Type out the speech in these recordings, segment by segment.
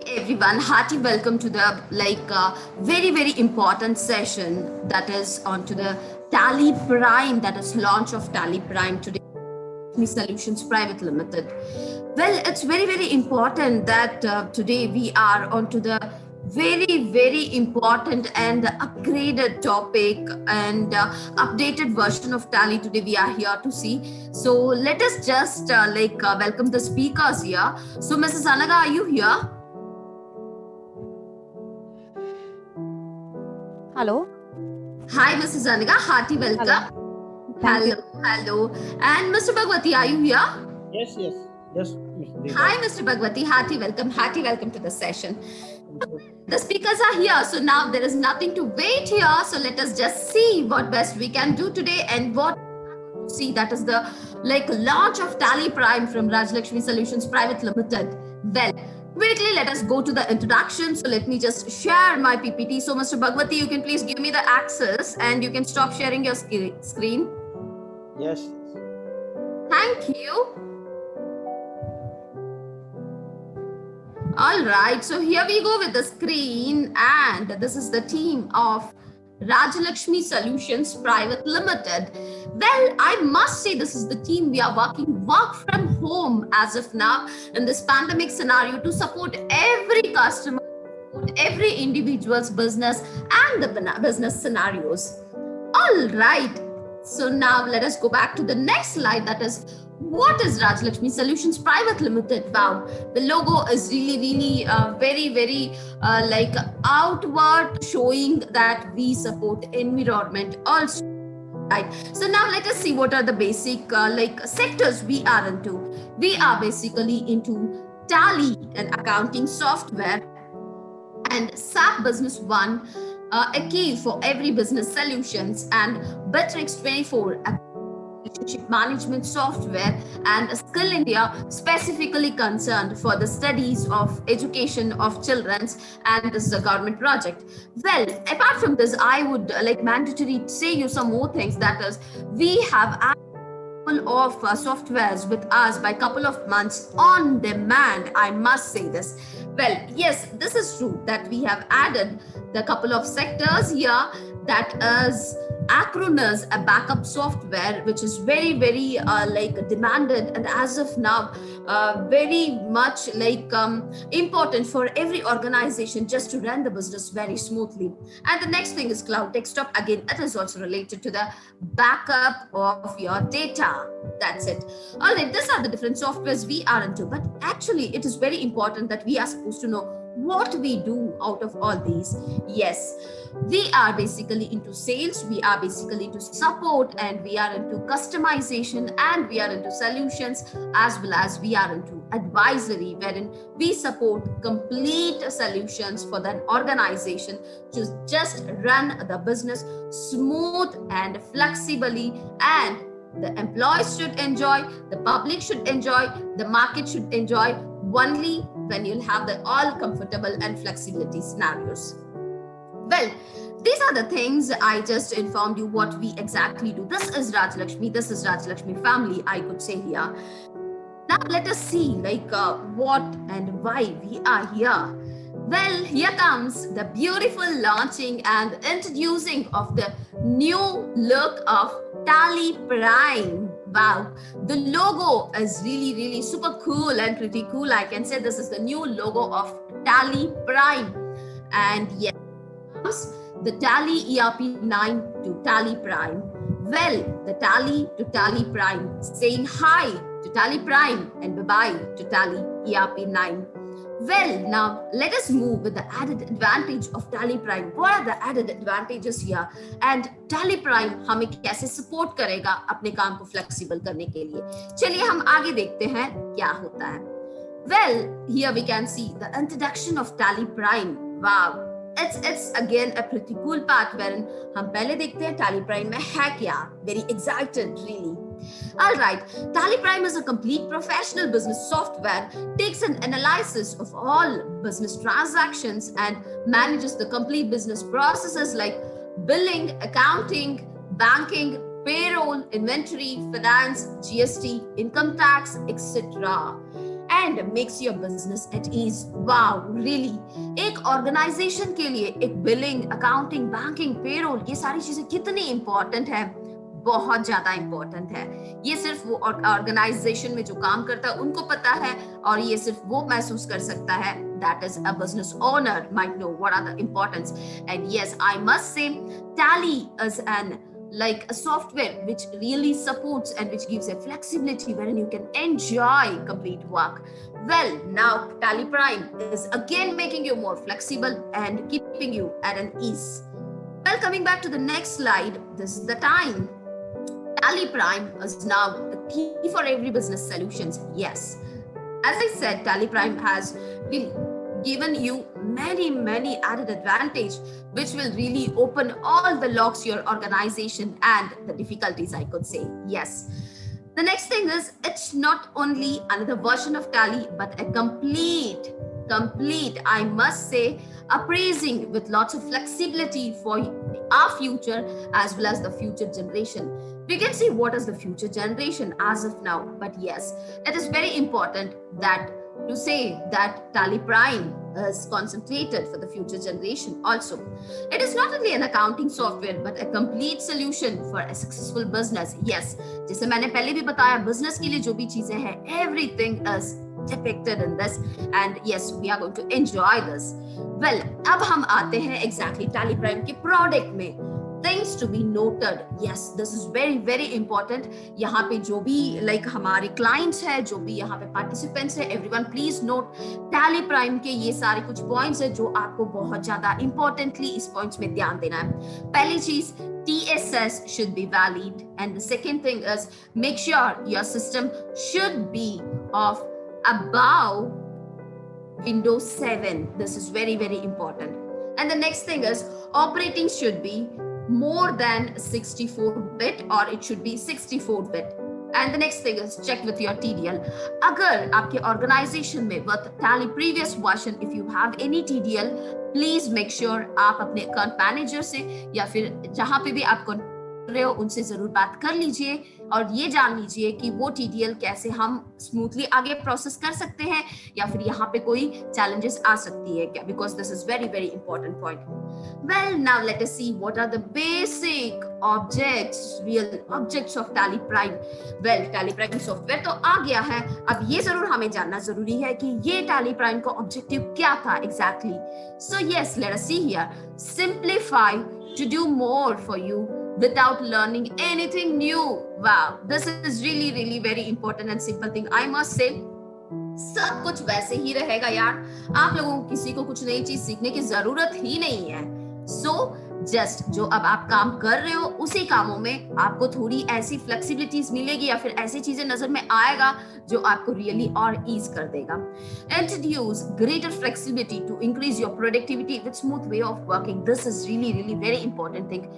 Everyone, hearty welcome to the very important session that is onto the Tally Prime, that is launch of Tally Prime today. Me Solutions Private Limited. Well, it's very important that today we are onto the very important and upgraded topic and updated version of Tally today we are here to see. So let us just welcome the speakers here. So Mrs. Anaga, are you here? Hello. Hi, Mrs. Anaga. Hearty welcome. Thank you. Hello. And Mr. Bhagwati, are you here? Yes, Mr. Deepak. Hi, Mr. Bhagwati. Hearty welcome to the session. The speakers are here, so now there is nothing to wait here. So let us just see what best we can do today and what see that is the launch of Tally Prime from Rajlakshmi Solutions Private Limited. Well, quickly let us go to the introduction. So let me just share my PPT. So Mr. Bhagwati, you can please give me the access and you can stop sharing your screen. Yes. Thank you. All right, so here we go with the screen, and this is the team of Rajalakshmi Solutions Private Limited. Well, I must say this is the team we are work from home as of now in this pandemic scenario to support every customer, every individual's business and the business scenarios. All right, so now let us go back to the next slide, that is what is Rajalakshmi Solutions Private Limited? Wow, the logo is really very outward, showing that we support environment also. Right. So now let us see what are the basic sectors we are into. We are basically into Tally and accounting software and SAP Business One, a key for every business solutions, and Bittrex 24, relationship management software, and Skill India, specifically concerned for the studies of education of children's, and this is a government project. Well, apart from this, I would mandatory say you some more things, that is we have of softwares with us by couple of months on demand. I must say this. Well, yes, this is true that we have added the couple of sectors here, that is Acronis, a backup software which is very demanded, and as of now very much important for every organization just to run the business very smoothly. And the next thing is cloud desktop. Again, it is also related to the backup of your data. That's it. All right, these are the different softwares we are into, but actually it is very important that we are supposed to know what we do out of all these. Yes, we are basically into sales, we are basically into support, and we are into customization, and we are into solutions, as well as we are into advisory, wherein we support complete solutions for the organization to just run the business smooth and flexibly, and the employees should enjoy, the public should enjoy, the market should enjoy, only when you'll have the all comfortable and flexibility scenarios. Well, these are the things I just informed you what we exactly do. This is Rajalakshmi, this is Rajalakshmi family, I could say here. Now let us see what and why we are here. Well, here comes the beautiful launching and introducing of the new look of Tally Prime. Wow, the logo is really super cool and pretty cool. I can say this is the new logo of Tally Prime. And yes, the Tally ERP 9 to Tally Prime. Well, the Tally to Tally Prime, saying hi to Tally Prime and bye-bye to Tally ERP 9. Well, now let us move with the added advantage of Tally Prime. What are the added advantages here? And Tally Prime हमें कैसे support करेगा अपने काम को flexible करने के लिए? चलिए हम आगे देखते हैं क्या होता है. Well, here we can see the introduction of Tally Prime. Wow, it's again a pretty cool part wherein हम पहले देखते हैं Tally Prime में है क्या. Very excited, really. All right, Tally Prime is a complete professional business software, takes an analysis of all business transactions and manages the complete business processes like billing, accounting, banking, payroll, inventory, finance, GST, income tax, etc. and makes your business at ease. Wow, really? एक organisation के लिए एक billing, accounting, banking, payroll, ये सारी चीजें कितनी important है, बहुत ज्यादा इंपॉर्टेंट है। ये सिर्फ वो ऑर्गेनाइजेशन में जो काम करता है उनको पता है, और ये सिर्फ वो महसूस कर सकता है that is a business owner might know what are the importance. And yes, I must say Tally is an like a software which really supports and which gives a flexibility wherein you can enjoy complete work. Well, now Tally Prime is again making you more flexible and keeping you at an ease. Well, coming back to the next slide, this is the time. Tally Prime is now the key for every business solutions. Yes, as I said, Tally Prime has really given you many added advantage which will really open all the locks to your organization and the difficulties, I could say. Yes, the next thing is it's not only another version of Tally but a complete, I must say, appraising with lots of flexibility for our future as well as the future generation. We can see what is the future generation as of now, but yes, it is very important that to say that Tally Prime is concentrated for the future generation also. It is not only an accounting software but a complete solution for a successful business. Yes, जैसे मैंने पहले भी बताया, business के लिए जो भी चीजें हैं, everything is depicted in this, and yes, we are going to enjoy this. Well, अब हम आते हैं exactly Tally Prime के product में. Things to be noted. Yes, this is very important. यहाँ पे जो भी like हमारे clients हैं, जो भी यहाँ पे participants हैं, everyone please note Tally Prime के ये सारे कुछ points हैं जो आपको बहुत ज्यादा importantly इस points में ध्यान देना है. पहली चीज, TSS should be valid, and the second thing is make sure your system should be of above Windows 7. This is very important. And the next thing is operating should be more than 64-bit or it should be 64-bit. And the next thing is check with your TDL. अगर आपके organization में with Tally previous version, if you have any TDL, please make sure आप अपने account manager से या फिर जहाँ पे भी आप रहे हो उनसे जरूर बात कर लीजिए और ये जान लीजिए कि वो TDL कैसे हम स्मूथली आगे प्रोसेस कर सकते हैं या फिर यहाँ पे कोई चैलेंजेस आ सकती है क्या, because this is very important point. Well, now let us see what are the basic objects, real objects of Tally Prime. Well, Tally Prime software तो आ गया है, अब ये जरूर हमें जानना जरूरी है कि ये Tally Prime का ऑब्जेक्टिव क्या था exactly. So yes, late us see here, simplify to do more for you without learning anything new. Wow, this is really very important and simple thing, I must say. सब कुछ वैसे ही रहेगा यार, आप लोगों को किसी को कुछ नई चीज सीखने की जरूरत ही नहीं है. So जस्ट जो अब आप काम कर रहे हो उसी कामों में आपको थोड़ी ऐसी फ्लेक्सिबिलिटीज मिलेगी या फिर ऐसी चीजें नजर में आएगा जो आपको रियली और ईज कर देगा. Introduce greater flexibility to increase your productivity with smooth way of working. This is really very important thing.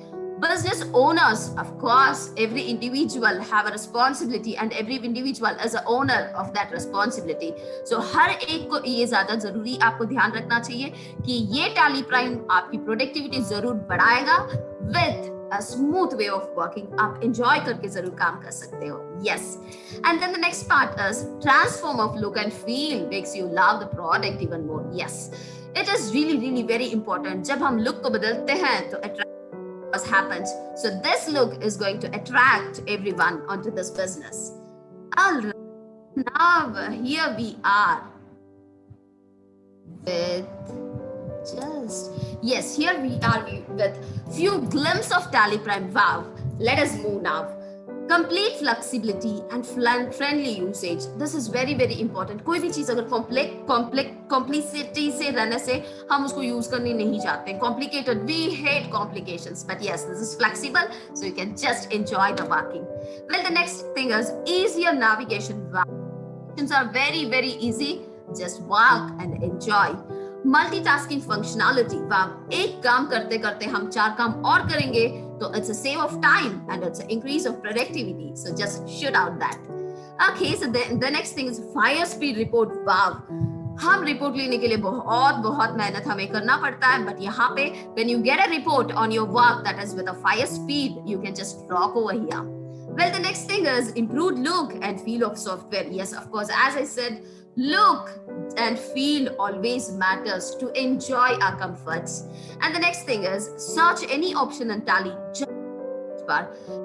Business owners, of course, every individual have a responsibility and every individual is a owner of that responsibility. So हर एक को ये ज्यादा जरूरी आपको ध्यान रखना चाहिए कि ये Tally Prime आपकी प्रोडक्टिविटी जरूर बढ़ाएगा with a smooth way of working. आप enjoy करके जरूर काम कर सकते हो. Yes. And then the next part is transform of look and feel makes you love the product even more. Yes. It is really very important. जब हम look को बदलते हैं तो happens. So this look is going to attract everyone onto this business. All right. Now here we are with here we are with few glimpses of Tally Prime. Wow. Let us move now. Complete flexibility and friendly usage. This is very important. कोई भी चीज अगर complexity से रहने से हम उसको use करने नहीं चाहते. Complicated, we hate complications. But yes, this is flexible, so you can just enjoy the working. Well, the next thing is easier navigation. Navigations are very easy. Just walk and enjoy. Multitasking functionality. Wow, एक काम करते करते हम 4 काम और करेंगे तो it's a save of time and it's an increase of productivity. So just shoot out that. Okay, so the next thing is fire speed report. Wow, हम रिपोर्ट लेने के लिए बहुत मेहनत हमें करना पड़ता है, but यहाँ पे when you get a report on your work that is with a fire speed, you can just rock over here. Well, the next thing is improved look and feel of software. Yes, of course, as I said, look and feel always matters to enjoy our comforts. And the next thing is search any option in Tally.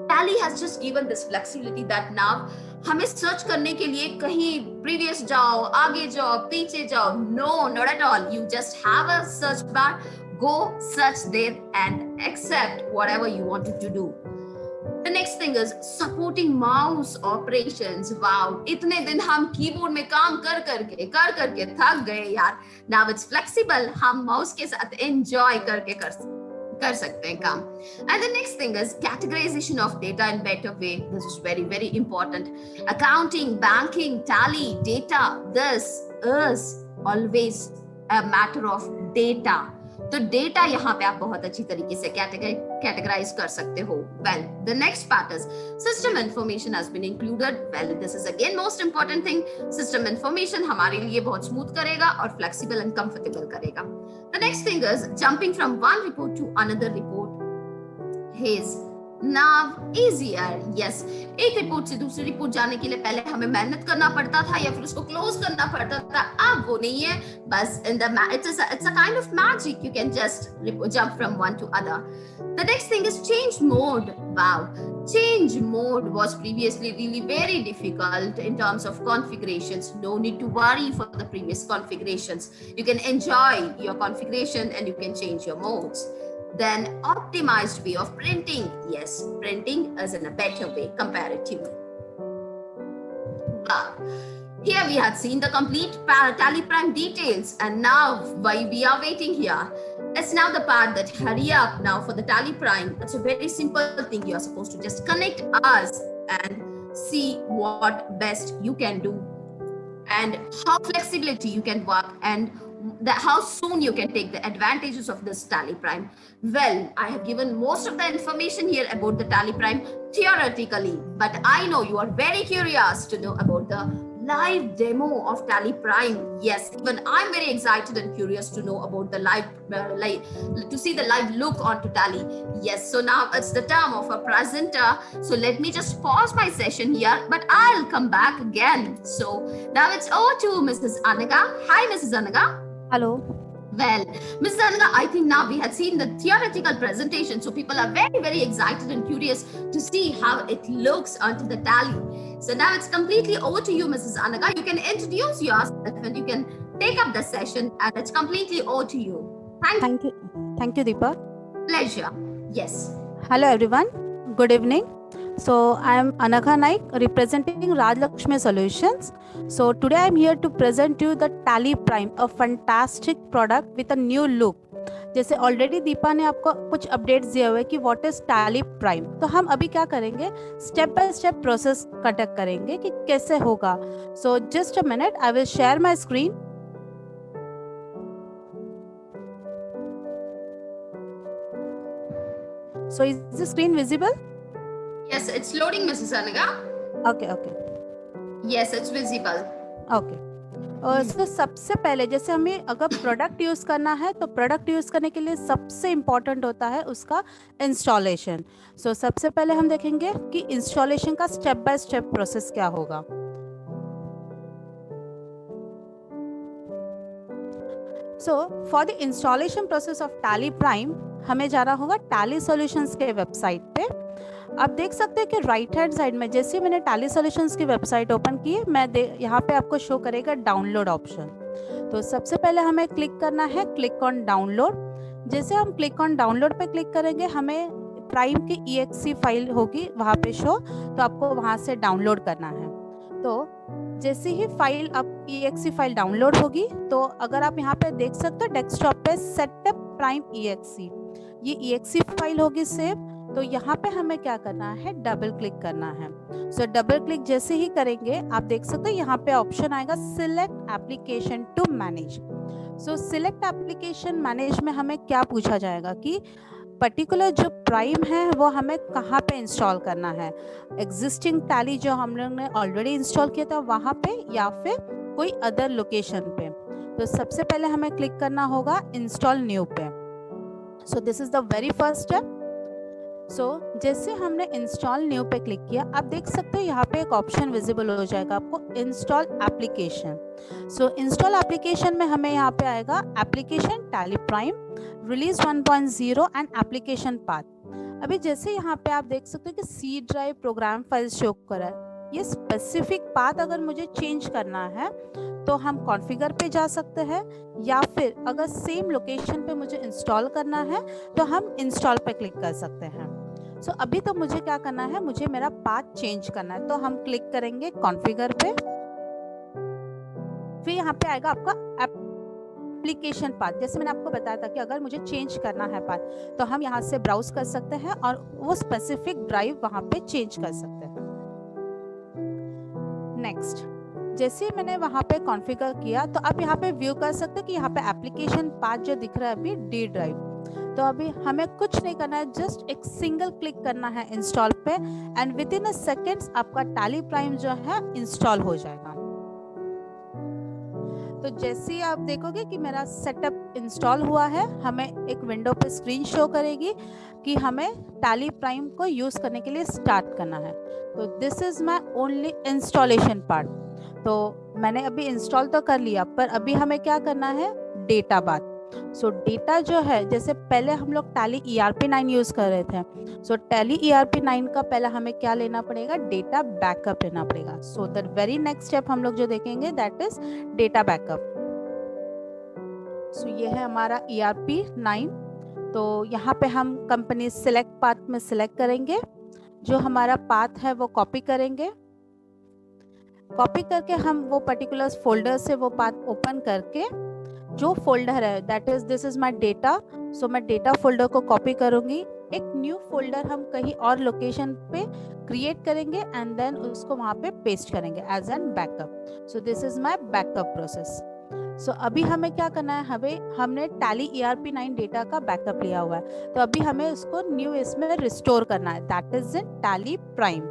Tally has just given this flexibility that now हमें search करने के लिए कहीं previous जाओ, आगे जाओ, पीछे जाओ, no, not at all. You just have a search bar, go search there and accept whatever you wanted to do. The next thing is supporting mouse operations. Wow, इतने दिन हम कीबोर्ड में काम कर करके थक गए यार. Now it's flexible. हम माउस के साथ enjoy करके कर सकते हैं काम. And the next thing is categorization of data in better way. This is very, very important. Accounting, banking, tally, data. This is always a matter of data. तो data यहाँ पे आप बहुत अच्छी तरीके से कैटेगराइज कर सकते हो. Well the next part is system information has been included. Well this is again most important thing. System information हमारे लिए बहुत स्मूथ करेगा और फ्लेक्सिबल एंड कंफर्टेबल करेगा. The next thing is jumping from one report to another report is now easier. Yes, एक report से दूसरी report जाने के लिए पहले हमें मेहनत करना पड़ता था या फिर उसको क्लोज करना पड़ता था. अब वो नहीं है. बस in the it's a kind of magic. You can just jump from one to other. The next thing is change mode. Wow, change mode was previously really very difficult in terms of configurations. No need to worry for the previous configurations. You can enjoy your configuration and you can change your modes. Then optimized way of printing. Yes, printing is in a better way comparatively. Here we had seen the complete Tally Prime details, and now why we are waiting here. It's now the part that hurry up now for the Tally Prime. It's a very simple thing. You are supposed to just connect us and see what best you can do and how flexibility you can work and how soon you can take the advantages of this Tally Prime. Well, I have given most of the information here about the Tally Prime theoretically, but I know you are very curious to know about the live demo of Tally Prime. Yes, even I'm very excited and curious to know about the to see the live look onto Tally. Yes, so now it's the turn of a presenter. So let me just pause my session here, but I'll come back again. So now it's over to Mrs. Anaga. Hi, Mrs. Anaga. Hello. Well, Mrs. Anaga, I think now we had seen the theoretical presentation, so people are very, very excited and curious to see how it looks onto the Tally. So now it's completely over to you, Mrs. Anaga. You can introduce yourself and you can take up the session, and it's completely over to you. Thank you. Thank you, Deepa. Pleasure. Yes. Hello, everyone. Good evening. So I am Anagha Naik, representing Rajlakshmi Solutions. So today I am here to present you the Tally Prime, a fantastic product with a new look. जैसे already Deepa ने आपको कुछ updates दिए हुए कि what is tally prime, तो हम अभी क्या करेंगे, step by step process conduct करेंगे कि कैसे होगा. So just a minute, I will share my screen. So is the screen visible? Yes, it's loading, Mrs. Anaga. Okay. Yes, it's visible. Okay. तो सबसे पहले जैसे हमें अगर प्रोडक्ट यूज करना है तो प्रोडक्ट यूज करने के लिए सबसे इम्पोर्टेंट होता है उसका इंस्टॉलेशन. सो सबसे पहले हम देखेंगे कि इंस्टॉलेशन का स्टेप बाय स्टेप प्रोसेस क्या होगा. So for the installation process of tally prime हमें जाना होगा टैली सॉल्यूशंस के वेबसाइट पे. आप देख सकते हैं कि राइट हैंड साइड में जैसे मैंने टैली सॉल्यूशंस की वेबसाइट ओपन की है, मैं यहाँ पे आपको शो करेगा डाउनलोड ऑप्शन. तो सबसे पहले हमें क्लिक करना है क्लिक ऑन डाउनलोड. जैसे हम क्लिक ऑन डाउनलोड पे क्लिक करेंगे हमें प्राइम की EXE फाइल होगी वहाँ पे शो, तो आपको वहाँ से डाउनलोड करना है. तो जैसे ही फाइल आप EXE फाइल डाउनलोड होगी तो अगर आप यहाँ पे देख सकते हो डेस्कटॉप पे सेटअप प्राइम EXE, ये EXE फाइल होगी सेव. तो यहाँ पे हमें क्या करना है, डबल क्लिक करना है. सो डबल क्लिक जैसे ही करेंगे आप देख सकते हो यहाँ पे ऑप्शन आएगा select application to manage. So select application manage में हमें क्या पूछा जाएगा कि पर्टिकुलर जो प्राइम है वो हमें कहाँ पे इंस्टॉल करना है, एग्जिस्टिंग टैली जो हम लोग ने ऑलरेडी इंस्टॉल किया था वहाँ पे या फिर कोई अदर लोकेशन पे. तो सबसे पहले हमें क्लिक करना होगा इंस्टॉल न्यू पे. सो this is the very first step. जैसे हमने इंस्टॉल न्यू पे क्लिक किया, आप देख सकते हो यहाँ पे एक ऑप्शन विजिबल हो जाएगा आपको, इंस्टॉल एप्लीकेशन। इंस्टॉल एप्लीकेशन में हमें यहाँ पे आएगा application Tally Prime release 1.0 and application path. अभी जैसे यहाँ पे आप देख सकते हो कि C drive program file show कर रहा है। ये स्पेसिफिक पाथ अगर मुझे चेंज करना है तो हम कॉन्फ़िगर पे जा सकते हैं, या फिर अगर सेम लोकेशन पे मुझे इंस्टॉल करना है तो हम इंस्टॉल पे क्लिक कर सकते हैं। अभी तो मुझे क्या करना है, मुझे मेरा पाथ चेंज करना है, तो हम क्लिक करेंगे कॉन्फ़िगर पे। फिर यहाँ पे आएगा आपका एप्लीकेशन पाथ। जैसे मैंने आपको बताया था कि अगर मुझे चेंज करना है पाथ तो हम यहाँ से ब्राउज कर सकते हैं और वो स्पेसिफिक ड्राइव वहाँ पे चेंज कर सकते हैं। नेक्स्ट, जैसे मैंने वहाँ पे कॉन्फ़िगर किया तो आप यहाँ पे व्यू कर सकते हो कि यहाँ पे एप्लीकेशन पाथ जो दिख रहा है अभी डी ड्राइव। तो अभी हमें कुछ नहीं करना है, जस्ट एक सिंगल क्लिक करना है इंस्टॉल पे and with in a seconds आपका टैली प्राइम जो है इंस्टॉल हो जाएगा। तो जैसे ही आप देखोगे कि मेरा सेटअप इंस्टॉल हुआ है, हमें एक विंडो पे स्क्रीन शो करेगी कि हमें टैली प्राइम को यूज करने के लिए स्टार्ट करना है। तो this is my only installation part. तो मैंने अभी इंस्टॉल तो कर लिया, पर अभी हमें क्या करना है, डेटा बात। डेटा जो है, जैसे पहले हम लोग टैली ERP9 यूज कर रहे थे, टैली ERP9 का पहले हमें क्या लेना पड़ेगा, डेटा बैकअप लेना पड़ेगा। द वेरी नेक्स्ट स्टेप हम लोग जो देखेंगे दैट इज डेटा बैकअप। ये है हमारा ERP9। तो यहाँ पे हम कंपनी सिलेक्ट पाथ में सिलेक्ट करेंगे, जो हमारा पाथ है वो कॉपी करेंगे। कॉपी करके हम वो पर्टिकुलर फोल्डर से वो पाथ ओपन करके, जो फोल्डर है that is this is my data, मैं डेटा फोल्डर को कॉपी करूंगी। एक न्यू फोल्डर हम कहीं और लोकेशन पे क्रिएट करेंगे एंड देन उसको वहां पे पेस्ट करेंगे as an backup. This is my backup process. अभी हमें क्या करना है, हमने टैली ERP9 डेटा का बैकअप लिया हुआ है, तो अभी हमें उसको न्यू इसमें रिस्टोर करना है, that is in tally prime.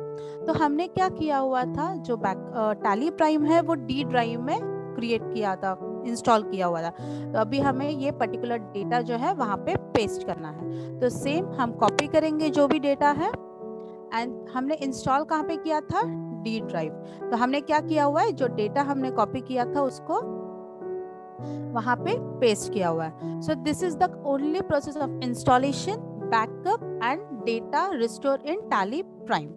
तो हमने क्या किया हुआ था, जो टैली प्राइम है वो डी ड्राइव में क्रिएट किया था, इंस्टॉल किया हुआ था। तो अभी हमें ये पर्टिकुलर डेटा जो है वहां पे पेस्ट करना है। तो सेम हम कॉपी करेंगे जो भी डेटा है, एंड हमने इंस्टॉल कहाँ पे किया था, डी ड्राइव। तो हमने क्या किया हुआ है, जो डेटा हमने कॉपी किया था उसको वहां पे पेस्ट किया हुआ है। This is the only process of installation, backup and data restore in tally prime.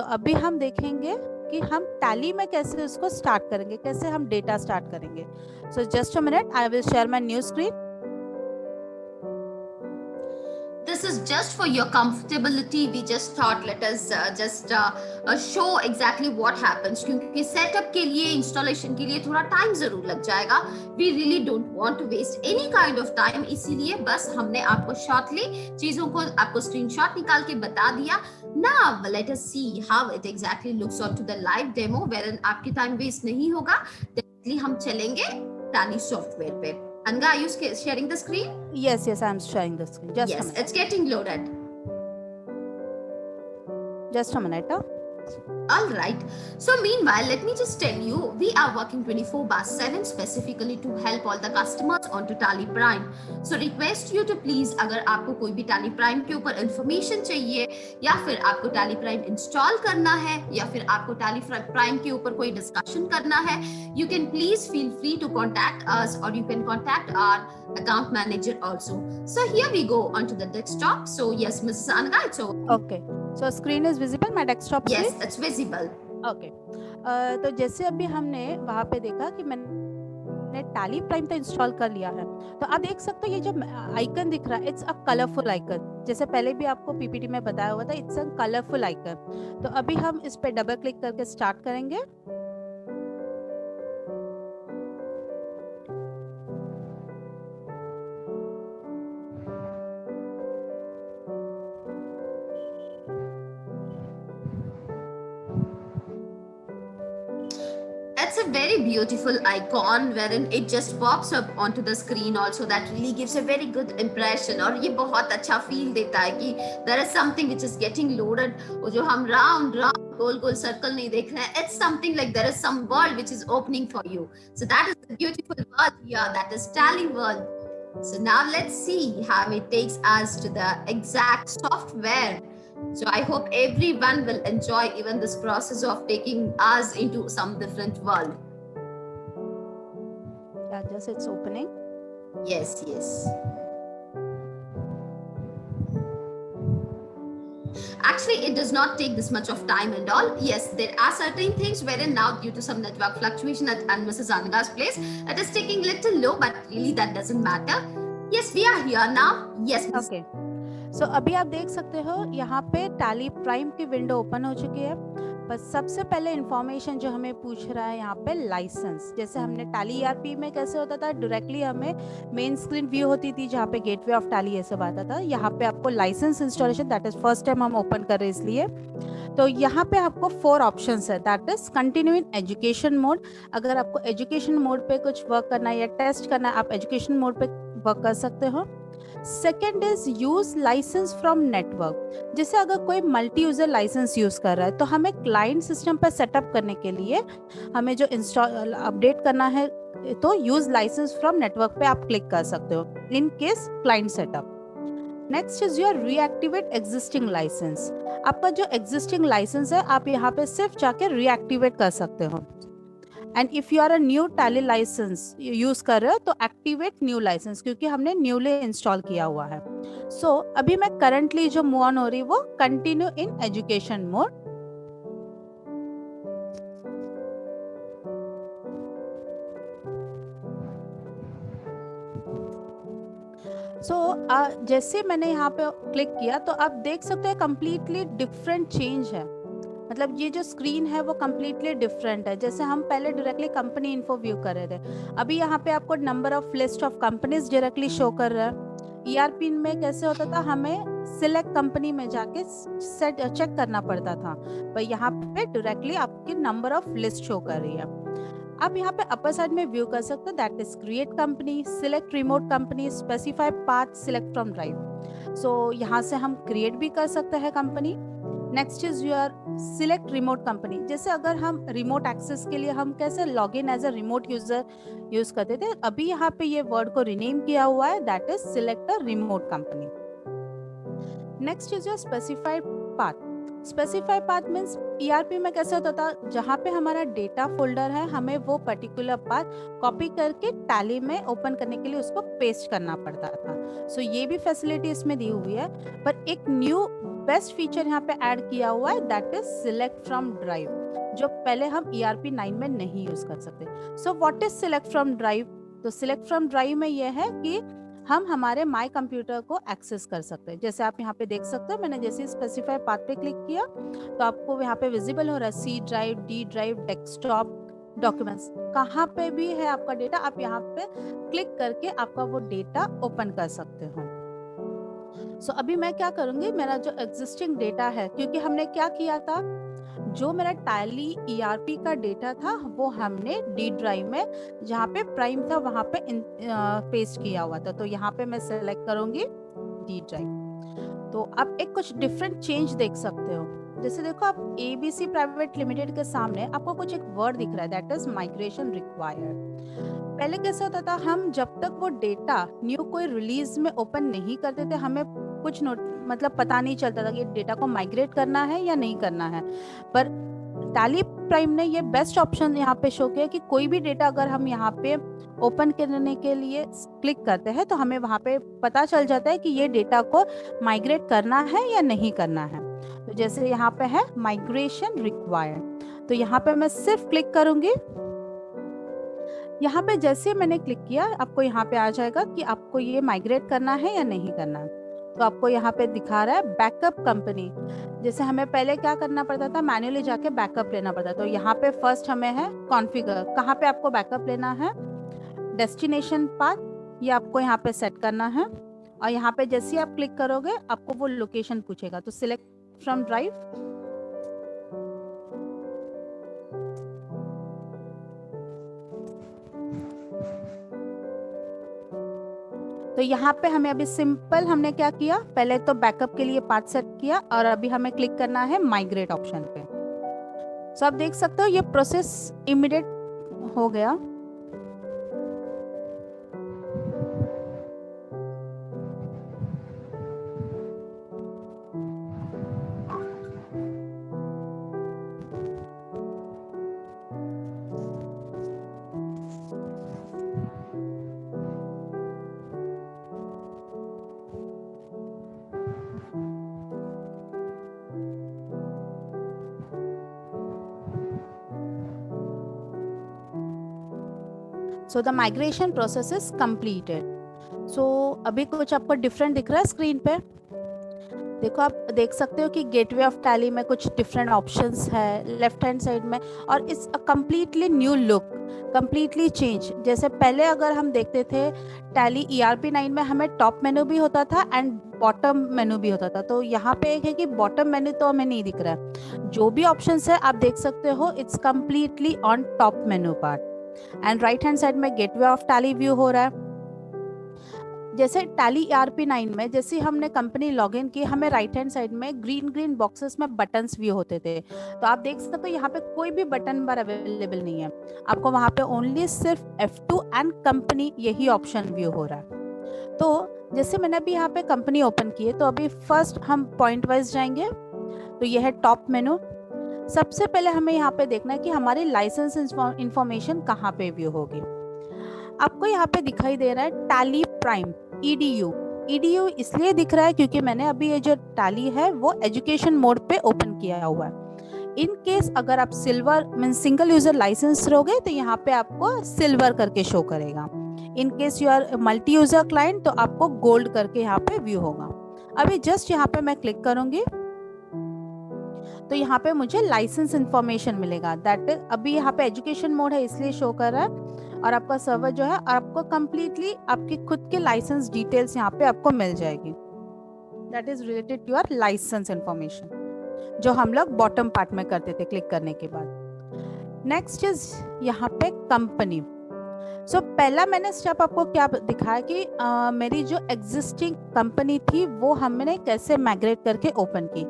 अभी हम देखेंगे कि हम टैली में कैसे उसको स्टार्ट करेंगे, कैसे हम डेटा स्टार्ट करेंगे। Just a minute, I will share my new screen. This is just for your comfortability. We just thought let us show exactly what happens, क्योंकि सेटअप के लिए, इंस्टॉलेशन के लिए थोड़ा टाइम जरूर लग जाएगा। We really don't want to waste any kind of time, इसीलिए बस हमने आपको शॉर्टली चीजों को आपको स्क्रीनशॉट निकाल के बता दिया। Now let us see how it exactly looks onto the live demo, wherein आपकी टाइम वेस्ट नहीं होगा। Directly हम चलेंगे टैली सॉफ्टवेयर पे। Anga, are you sharing the screen? Yes, I am sharing the screen. Just yes, a minute. It's getting loaded. Just a minute. All right. So meanwhile, let me just tell you, we are working 24/7 specifically to help all the customers onto Tally Prime. So request you to please, अगर आपको कोई भी Tally Prime के ऊपर information चाहिए, या फिर आपको Tally Prime install करना है, या फिर आपको Tally Prime के ऊपर कोई discussion करना है, you can please feel free to contact us, or you can contact our account manager also. So here we go onto the desktop. So yes, Mrs. Anga, it's okay. So screen is visible, my desktop screen? Yes, it's visible. Okay. तो जैसे अभी हमने वहाँ पे देखा कि मैंने tally prime तो इंस्टॉल कर लिया है, तो आप देख सकते हो ये जो आइकन दिख रहा है, इट्स अ कलरफुल आइकन। जैसे पहले भी आपको पीपीटी में बताया हुआ था, इट्स अ कलरफुल आइकन। तो अभी हम इस पे डबल क्लिक करके स्टार्ट करेंगे। It's a very beautiful icon wherein it just pops up onto the screen also. That really gives a very good impression, और ये बहुत अच्छा feel देता है कि there is something which is getting loaded, और जो हम round गोल गोल circle नहीं देख रहे हैं, it's something like there is some world which is opening for you. So that is the beautiful world here, that is Tally world. So now let's see how it takes us to the exact software So I hope everyone will enjoy even this process of taking us into some different world. Yeah, just it's opening. Yes, yes. Actually, it does not take this much of time and all. Yes, there are certain things wherein now due to some network fluctuation at Mrs. Anga's place, it is taking little low, but really that doesn't matter. Yes, we are here now. Yes, Ms. Okay so अभी आप देख सकते हो यहाँ पे tally Prime की window open हो चुकी है। बस सबसे पहले इन्फॉर्मेशन जो हमें पूछ रहा है यहाँ पे लाइसेंस, जैसे हमने टैली ईआरपी में कैसे होता था, डायरेक्टली हमें मेन स्क्रीन व्यू होती थी जहाँ पे गेटवे ऑफ टैली ये सब आता था। यहाँ पे आपको licence installation, that is first time हम ओपन कर रहे हैं इसलिए। तो यहाँ पे आपको 4 ऑप्शंस है, that is continue in education mode. अगर आपको एजुकेशन मोड पे कुछ वर्क करना है या टेस्ट करना है, आप एजुकेशन मोड पे वर्क कर सकते हो। Second is use licence from network, जैसे अगर कोई मल्टी यूजर लाइसेंस यूज कर रहा है तो हमें क्लाइंट सिस्टम पर सेटअप करने के लिए हमें जो इंस्टॉल अपडेट करना है तो यूज लाइसेंस फ्रॉम नेटवर्क पे आप क्लिक कर सकते हो in case client setup. Next is your reactivate existing licence, आपका जो एग्जिस्टिंग लाइसेंस है आप यहाँ पे सिर्फ जाके रीएक्टिवेट कर सकते हो। And if you are a new Tally licence use कर रहे हो तो एक्टिवेट न्यू लाइसेंस, क्योंकि हमने न्यूली इंस्टॉल किया हुआ है। सो अभी मैं करंटली जो मूव ऑन हो रही वो कंटिन्यू इन एजुकेशन मोड। जैसे मैंने यहाँ पे क्लिक किया तो आप देख सकते हैं कंप्लीटली डिफरेंट चेंज है, मतलब ये जो स्क्रीन है वो कम्प्लीटली डिफरेंट है। जैसे हम पहले डायरेक्टली कंपनी इन्फो व्यू कर रहे थे, अभी यहाँ पे आपको number of list of companies directly show कर रहा है। ईआरपी में कैसे होता था, हमें सिलेक्ट कंपनी में जाके सेट चेक करना पड़ता था, पर यहाँ पे डायरेक्टली आपकी नंबर ऑफ लिस्ट शो कर रही है। आप यहाँ पे अपर साइड में व्यू कर सकते हो, that is create company, select remote company, specify path, select from drive. So यहाँ से हम क्रिएट भी कर सकते हैं company. Next is your select remote company, जैसे अगर हम रिमोट एक्सेस के लिए हम कैसे log in as a remote user use करते थे, अभी यहाँ पे ये वर्ड को रिनेम किया हुआ है, that is select a remote company. Next is your specified path. Specified path means ERP में कैसे होता था, जहाँ पे हमारा डेटा फोल्डर है हमें वो पर्टिकुलर पाथ कॉपी करके टैली में ओपन करने के लिए उसको पेस्ट करना पड़ता था। सो ये भी फैसिलिटी इसमें दी हुई है, पर एक न्यू बेस्ट फीचर यहाँ पे ऐड किया हुआ है, that is select from drive, जो पहले हम ERP 9 में नहीं यूज कर सकते। सो what is select from drive, तो सिलेक्ट फ्रॉम ड्राइव में यह है कि हम हमारे माई कंप्यूटर को एक्सेस कर सकते हैं। जैसे आप यहाँ पे देख सकते हो, मैंने जैसे स्पेसिफाई पाथ पे क्लिक किया तो आपको यहाँ पे विजिबल हो रहा है C drive, D drive, desktop, documents, कहाँ पे भी है आपका डेटा, आप यहाँ पे क्लिक करके आपका वो डेटा ओपन कर सकते हो। सो अभी मैं क्या करूंगी, मेरा जो एग्जिस्टिंग डेटा है, क्योंकि हमने क्या किया था, जो मेरा टैली ERP का डेटा था वो हमने डी ड्राइव में जहाँ पे प्राइम था वहां पे पेस्ट किया हुआ था, तो यहाँ पे मैं सेलेक्ट करूंगी डी ड्राइव। तो आप एक कुछ डिफरेंट चेंज देख सकते हो, जैसे देखो आप ABC प्राइवेट लिमिटेड के सामने आपको कुछ एक वर्ड दिख रहा है, दैट इज माइग्रेशन रिक्वायर्ड। पहले कैसे होता था, हम जब तक वो डेटा न्यू कोई रिलीज में ओपन नहीं करते थे हमें कुछ मतलब पता नहीं चलता था कि डेटा को माइग्रेट करना है या नहीं करना है। पर टैली प्राइम ने ये बेस्ट ऑप्शन यहाँ पे शो किया कि कोई भी डेटा अगर हम यहाँ पे ओपन करने के लिए क्लिक करते हैं तो हमें वहाँ पे पता चल जाता है कि ये डेटा को माइग्रेट करना है या नहीं करना है। तो जैसे यहाँ पे है माइग्रेशन रिक्वायर्ड, तो यहाँ पे मैं सिर्फ क्लिक करूंगी। यहाँ पे जैसे मैंने क्लिक किया आपको यहाँ पे आ जाएगा कि आपको ये माइग्रेट करना है या नहीं करना है। तो आपको यहाँ पे दिखा रहा है बैकअप कंपनी, जैसे हमें पहले क्या करना पड़ता था, मैन्युअली जाके बैकअप लेना पड़ता। तो यहाँ पे फर्स्ट हमें है कॉन्फ़िगर, कहाँ पे आपको बैकअप लेना है, डेस्टिनेशन पाथ ये आपको यहाँ पे सेट करना है, और यहाँ पे जैसे ही आप क्लिक करोगे आपको वो लोकेशन पूछेगा, तो सिलेक्ट फ्रॉम ड्राइव। तो यहाँ पे हमें अभी सिंपल हमने क्या किया, पहले तो बैकअप के लिए पाथ सेट किया और अभी हमें क्लिक करना है माइग्रेट ऑप्शन पे। सो आप देख सकते हो ये प्रोसेस इमीडिएट हो गया। So the migration process is completed. So अभी कुछ आपको डिफरेंट दिख रहा है स्क्रीन पे? देखो, आप देख सकते हो कि गेटवे ऑफ टैली में कुछ डिफरेंट ऑप्शंस है लेफ्ट हैंड साइड में, और it's a completely new look, completely change. जैसे पहले अगर हम देखते थे टैली ERP 9 में हमें टॉप मेनू भी होता था एंड बॉटम मेनू भी होता था, तो यहाँ पे एक है कि बॉटम मेनू तो हमें नहीं दिख रहा है। जो भी ऑप्शंस है आप देख सकते हो, it's completely on top menu part. And right hand side में गेटवे ऑफ टैली व्यू हो रहा है। जैसे टैली ERP 9 में जैसे हमने कंपनी लॉगिन की, हमें राइट हैंड साइड में ग्रीन ग्रीन बॉक्सेस में बटन्स व्यू होते थे, तो आप देख सकते हो यहाँ पे कोई भी बटन बार अवेलेबल नहीं है आपको, वहाँ पे ओनली सिर्फ F2 एंड कंपनी यही ऑप्शन व्यू हो रहा है। तो जैसे मैंने अभी यहाँ पे कंपनी ओपन की है, तो अभी फर्स्ट हम पॉइंट वाइज जाएंगे, तो यह है टॉप मेनू। सबसे पहले हमें यहाँ पे देखना है कि हमारी लाइसेंस इंफॉर्मेशन कहाँ पे व्यू होगी। आपको यहाँ पे दिखाई दे रहा है टैली प्राइम EDU इसलिए दिख रहा है क्योंकि मैंने अभी ये जो टैली है वो एजुकेशन मोड पे ओपन किया हुआ है। इन केस अगर आप silver mean single user licence रहोगे तो यहाँ पे आपको सिल्वर करके शो करेगा। In case you are multi user client तो आपको गोल्ड करके यहाँ पे व्यू होगा। अभी जस्ट यहाँ पे मैं क्लिक करूंगी तो यहाँ पे मुझे लाइसेंस इंफॉर्मेशन मिलेगा। दैट इज अभी यहाँ पे एजुकेशन मोड है इसलिए शो कर रहा है, और आपका सर्वर जो है आपको कंप्लीटली आपकी खुद के लाइसेंस डिटेल्स यहाँ पे आपको मिल जाएगी। That is related to your licence information, जो हम लोग बॉटम पार्ट में करते थे क्लिक करने के बाद। नेक्स्ट इज यहाँ पे कंपनी। सो पहला मैंने स्टेप आपको क्या दिखाया कि मेरी जो एग्जिस्टिंग कंपनी थी वो हमने कैसे माइग्रेट करके ओपन की।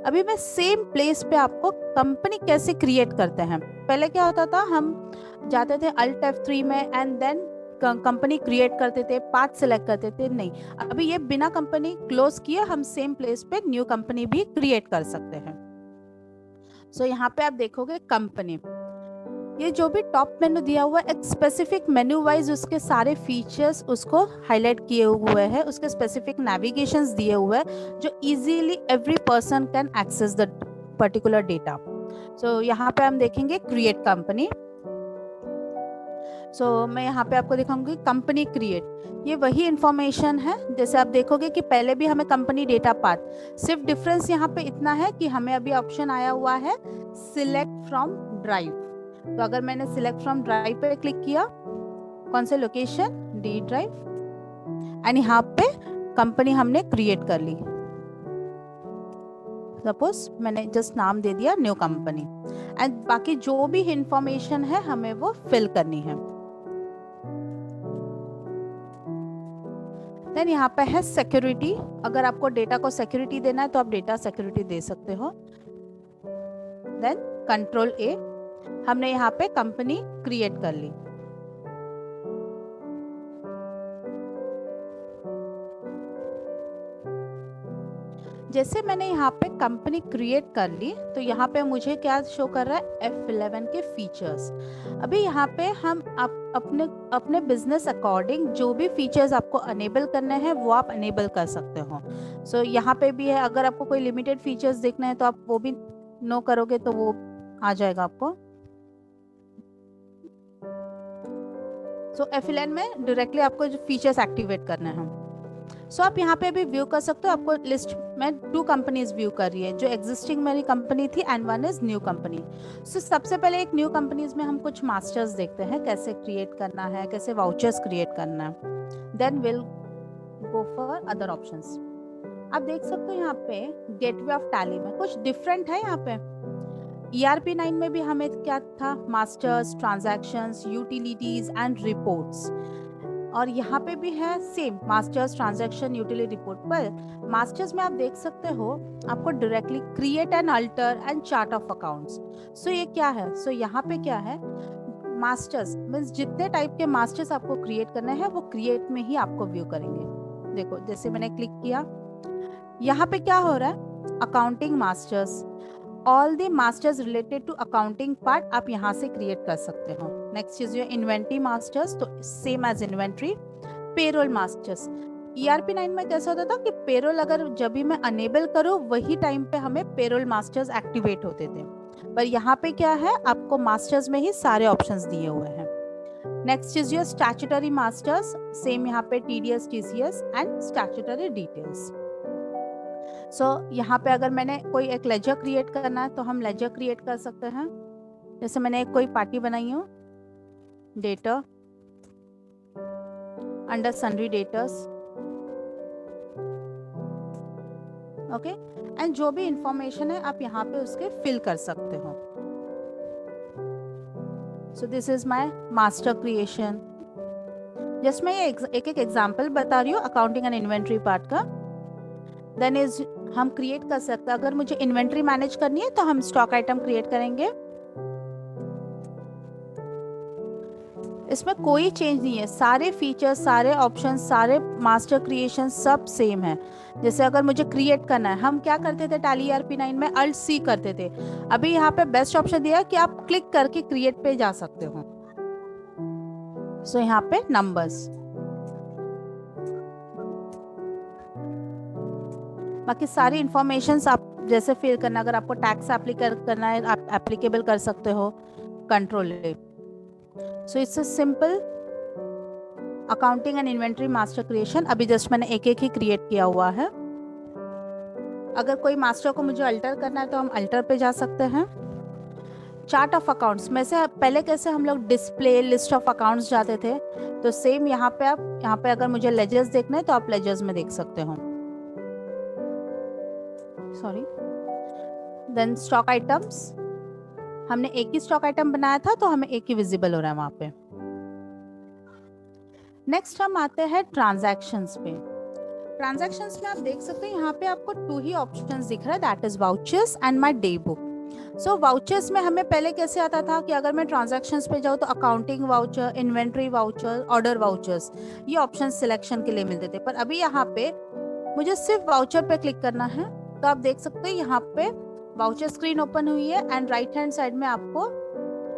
अभी मैं सेम प्लेस पे आपको कंपनी कैसे क्रिएट करते हैं। पहले क्या होता था, हम जाते थे Alt F3 में एंड देन कंपनी क्रिएट करते थे, पाथ सिलेक्ट करते थे। नहीं, अभी ये बिना कंपनी क्लोज किए हम सेम प्लेस पे न्यू कंपनी भी क्रिएट कर सकते हैं। सो यहाँ पे आप देखोगे कंपनी, ये जो भी टॉप मेनू दिया हुआ है एक स्पेसिफिक मेनू वाइज उसके सारे फीचर्स उसको हाईलाइट किए हुए हैं, उसके स्पेसिफिक नेविगेशंस दिए हुए हैं जो easily every person can access the particular data. So यहाँ पे हम देखेंगे क्रिएट कंपनी। सो मैं यहाँ पे आपको दिखाऊंगी कंपनी क्रिएट। ये वही इंफॉर्मेशन है जैसे आप देखोगे कि पहले भी हमें कंपनी डेटा पाथ, सिर्फ डिफरेंस यहाँ पे इतना है कि हमें अभी ऑप्शन आया हुआ है सिलेक्ट फ्रॉम ड्राइव। तो अगर मैंने सिलेक्ट फ्रॉम ड्राइव पे क्लिक किया, कौन से लोकेशन, डी ड्राइव, एंड यहाँ पे कंपनी हमने क्रिएट कर ली। सपोज मैंने जस्ट नाम दे दिया न्यू कंपनी, एंड बाकी जो भी इंफॉर्मेशन है हमें वो फिल करनी है। देन यहाँ पे है सिक्योरिटी। अगर आपको डेटा को सिक्योरिटी देना है तो आप डेटा सिक्योरिटी दे सकते हो। देन कंट्रोल A, हमने यहाँ पे कंपनी क्रिएट कर ली। जैसे मैंने यहाँ पे कंपनी क्रिएट कर ली तो यहाँ पे मुझे क्या शो कर रहा है, F11 के फीचर्स। अभी यहाँ पे हम अपने बिजनेस अकॉर्डिंग जो भी फीचर्स आपको अनेबल करने हैं वो आप अनेबल कर सकते हो। सो यहाँ पे भी है, अगर आपको कोई लिमिटेड फीचर्स देखना है तो आप वो भी नो करोगे तो वो आ जाएगा आपको। सो F11 में डायरेक्टली आपको जो फीचर्स एक्टिवेट करने हैं। सो आप यहाँ पे भी व्यू कर सकते हो। आपको लिस्ट में 2 कंपनीज व्यू कर रही है, जो एग्जिस्टिंग मेरी कंपनी थी and one is new company. So सबसे पहले एक न्यू कंपनीज में हम कुछ मास्टर्स देखते हैं कैसे क्रिएट करना है, कैसे वाउचर्स क्रिएट करना है। Then will go for other options. आप देख सकते हो यहाँ पे गेटवे ऑफ टैली में कुछ डिफरेंट है। यहाँ पे ERP 9 में भी हमें क्या था, masters, transactions, utilities and reports, और यहाँ पे भी है same masters, transaction, utility report. पर मास्टर्स में आप देख सकते हो आपको directly create and alter and chart of accounts. So ये क्या है, सो यहाँ पे क्या है, मास्टर्स मीन्स जितने टाइप के मास्टर्स आपको क्रिएट करने हैं वो क्रिएट में ही आपको व्यू करेंगे। देखो जैसे मैंने क्लिक किया, यहाँ पे क्या हो रहा है, accounting masters, all the masters related to accounting part आप यहाँ से क्रिएट कर सकते हो। Next is your inventory masters, तो same as inventory. Payroll masters, ERP 9 में कैसा होता था कि पेरोल अगर जब भी मैं अनेबल करूँ वही टाइम पे हमें पेरोल मास्टर्स एक्टिवेट होते थे, पर यहाँ पे क्या है, आपको मास्टर्स में ही सारे ऑप्शंस दिए हुए हैं। Next is your statutory masters, same यहाँ पे TDS TCS and statutory details. So यहाँ पे अगर मैंने कोई एक लेजर क्रिएट करना है तो हम लेजर क्रिएट कर सकते हैं। जैसे मैंने एक कोई पार्टी बनाई हो, data under sundry debtors, okay, and जो भी इंफॉर्मेशन है आप यहाँ पे उसके फिल कर सकते हो। सो this is my master creation. Just मैं ये एक एक एग्जांपल बता रही हूँ अकाउंटिंग एंड इन्वेंट्री पार्ट का। देन इज हम क्रिएट कर सकते हैं, अगर मुझे इन्वेंट्री मैनेज करनी है तो हम स्टॉक आइटम क्रिएट करेंगे। इसमें कोई चेंज नहीं है, सारे फीचर्स, सारे ऑप्शन, सारे मास्टर क्रिएशन सब सेम है। जैसे अगर मुझे क्रिएट करना है, हम क्या करते थे टैली ERP9 में अल्ट C करते थे। अभी यहाँ पे बेस्ट ऑप्शन दिया है कि आप क्लिक करके क्रिएट पे जा सकते हो। सो यहाँ पे नंबर्स, बाकी सारी इंफॉर्मेशन आप जैसे फिल करना, अगर आपको टैक्स करना है आप एप्लीकेबल कर सकते हो, control. So it's a simple accounting and inventory master creation. अभी जस्ट मैंने एक एक ही क्रिएट किया हुआ है। अगर कोई मास्टर को मुझे अल्टर करना है तो हम अल्टर पे जा सकते हैं। चार्ट ऑफ अकाउंट्स में से पहले कैसे हम लोग डिस्प्ले लिस्ट ऑफ अकाउंट्स जाते थे, तो सेम यहाँ पे आप यहाँ पे अगर मुझे लेजर्स देखना है तो आप लेजर्स में देख सकते हो। सॉरी, देन स्टॉक आइटम्स, हमने एक ही स्टॉक आइटम बनाया था तो हमें एक ही विजिबल हो रहा है वहां पे। नेक्स्ट हम आते हैं ट्रांजैक्शंस पे। ट्रांजैक्शंस में आप देख सकते हैं यहाँ पे आपको 2 ही ऑप्शंस दिख रहा है, that is vouchers and my day book. So vouchers में हमें पहले कैसे आता था कि अगर मैं ट्रांजैक्शंस पे जाऊँ तो accounting voucher, inventory voucher, order vouchers, ये ऑप्शन सिलेक्शन के लिए मिलते थे। पर अभी यहाँ पे मुझे सिर्फ वाउचर पे क्लिक करना है तो आप देख सकते हैं यहाँ पे वाउचर स्क्रीन ओपन हुई है एंड राइट हैंड साइड में आपको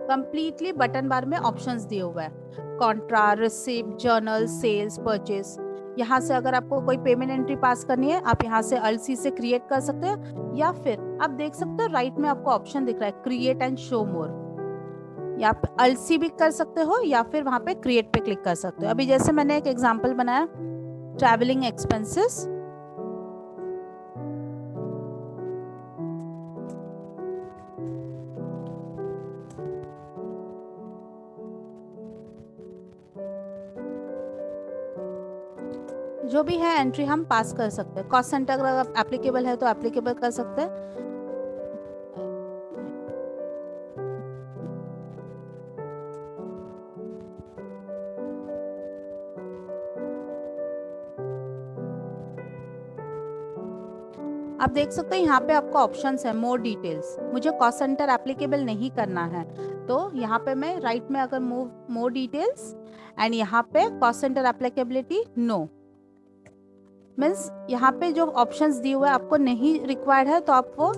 कंप्लीटली बटन बार में ऑप्शंस दिए हुए हैं, contra, receipt, journal, sales, purchase. यहाँ से अगर आपको कोई पेमेंट एंट्री पास करनी है आप यहाँ से अल्ट C से क्रिएट कर सकते हैं, या फिर आप देख सकते हो राइट में आपको ऑप्शन दिख रहा है क्रिएट एंड शो मोर। या आप अल्ट C भी कर सकते हो या फिर वहां पे क्रिएट पे क्लिक कर सकते हो। अभी जैसे मैंने एक एग्जाम्पल बनाया, ट्रैवलिंग एक्सपेंसेस, जो भी है एंट्री हम पास कर सकते हैं। कॉस्ट सेंटर अगर एप्लीकेबल है तो एप्लीकेबल कर सकते हैं। आप देख सकते हैं यहाँ पे आपको ऑप्शंस है, मोर डिटेल्स। मुझे कॉस्ट सेंटर एप्लीकेबल नहीं करना है तो यहाँ पे मैं राइट में अगर मूव मोर डिटेल्स एंड यहाँ पे cost centre applicability no, means यहाँ पे जो ऑप्शंस दिए हुए आपको नहीं रिक्वायर्ड है तो आप वो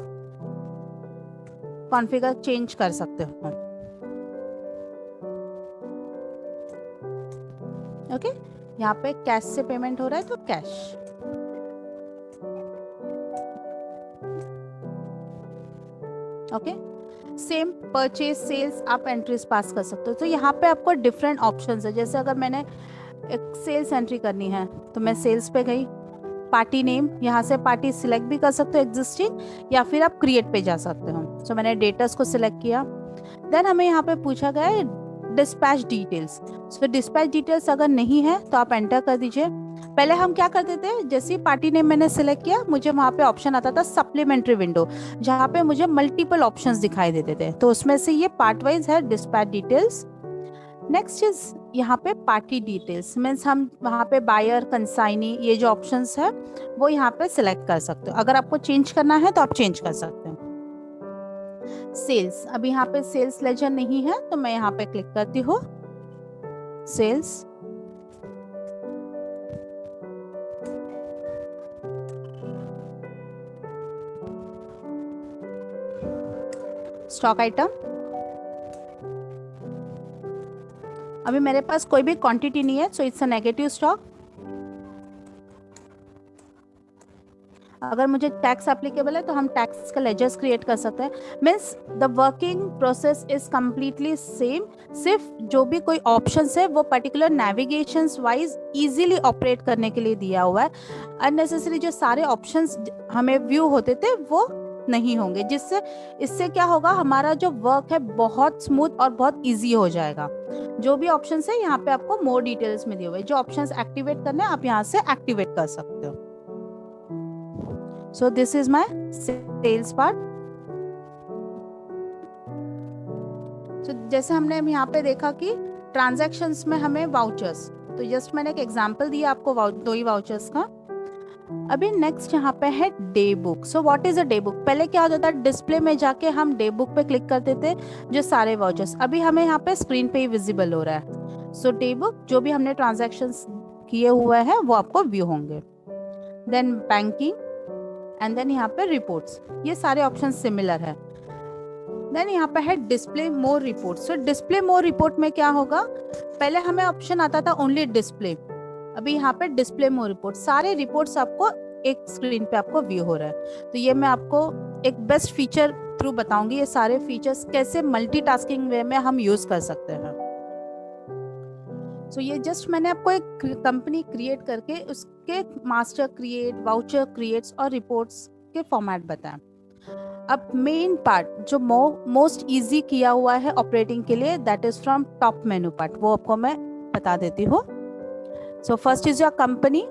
कॉन्फ़िगर चेंज कर सकते हो। ओके, यहाँ पे कैश से पेमेंट हो रहा है तो cash. Okay, same purchase, sales आप एंट्रीज पास कर सकते हो। तो यहाँ पे आपको डिफरेंट ऑप्शंस है। जैसे अगर मैंने एक सेल्स एंट्री करनी है तो मैं सेल्स पे गई, पार्टी नेम, यहाँ से पार्टी सिलेक्ट भी कर सकते हो एग्जिस्टिंग, या फिर आप क्रिएट पे जा सकते हो। सो मैंने डेटर्स को सिलेक्ट किया। देन हमें यहाँ पे पूछा गया है डिस्पैच डिटेल्स। सो डिस्पैच डिटेल्स अगर नहीं है तो आप एंटर कर दीजिए। पहले हम क्या करते थे, जैसे ही पार्टी नेम मैंने सिलेक्ट किया मुझे वहाँ पे ऑप्शन आता था सप्लीमेंट्री विंडो, जहाँ पे मुझे मल्टीपल ऑप्शंस दिखाई देते थे। तो उसमें से ये पार्ट वाइज है डिस्पैच डिटेल्स। नेक्स्ट इज यहाँ पे पार्टी डिटेल्स, मीन्स हम वहाँ पे बायर, कंसाइनी, ये जो ऑप्शंस है वो यहाँ पे सिलेक्ट कर सकते हो। अगर आपको चेंज करना है तो आप चेंज कर सकते हो। सेल्स, अभी यहाँ पे सेल्स लेजर नहीं है तो मैं यहाँ पे क्लिक करती हूँ सेल्स। स्टॉक आइटम, अभी मेरे पास कोई भी क्वांटिटी नहीं है सो इट्स अ नेगेटिव स्टॉक। अगर मुझे टैक्स एप्लीकेबल है तो हम टैक्स का लेजर्स क्रिएट कर सकते हैं। Means the working process is completely same, सिर्फ जो भी कोई ऑप्शंस है वो particular navigations wise easily operate करने के लिए दिया हुआ है। अननेसेसरी जो सारे ऑप्शंस हमें व्यू होते थे वो नहीं होंगे, जिससे इससे क्या होगा, हमारा जो वर्क है बहुत स्मूथ और बहुत इजी हो जाएगा। जो भी ऑप्शंस है यहाँ पे आपको मोर डिटेल्स में दिए हुए, जो ऑप्शंस एक्टिवेट करने हैं आप यहाँ से एक्टिवेट कर सकते हो। So this is my sales part. So जैसे हमने यहाँ पे देखा कि ट्रांजैक्शंस में हमें वाउचर्स, तो जस्ट मैंने एक एग्जांपल दिया आपको दो ही वाउचर्स का। अभी नेक्स्ट यहाँ पे है day book. So what is a day book? पहले क्या होता था, डिस्प्ले में जाके हम डे बुक पे क्लिक करते थे जो सारे वाउचर्स, अभी हमें यहाँ पे स्क्रीन पे ही विजिबल हो रहा है। सो डे बुक जो भी हमने ट्रांजैक्शंस किए हुए हैं वो आपको व्यू होंगे। देन बैंकिंग एंड देन यहाँ पे रिपोर्ट्स, ये सारे ऑप्शन सिमिलर है। देन यहाँ पे है डिस्प्ले मोर रिपोर्ट। सो डिस्प्ले मोर रिपोर्ट में क्या होगा, पहले हमें ऑप्शन आता था ओनली डिस्प्ले, अभी यहाँ पे डिस्प्ले मोर रिपोर्ट, सारे रिपोर्ट्स आपको एक स्क्रीन पे आपको व्यू हो रहा है। तो ये मैं आपको एक बेस्ट फीचर थ्रू बताऊंगी, ये सारे फीचर्स कैसे मल्टीटास्किंग वे में हम यूज कर सकते हैं। सो ये जस्ट मैंने आपको एक कंपनी क्रिएट करके उसके मास्टर क्रिएट, वाउचर क्रिएट्स और रिपोर्ट्स के फॉर्मेट बताएं। अब मेन पार्ट जो मोस्ट इजी किया हुआ है ऑपरेटिंग के लिए, that is from top menu part, वो आपको मैं बता देती हूँ। So first is your company.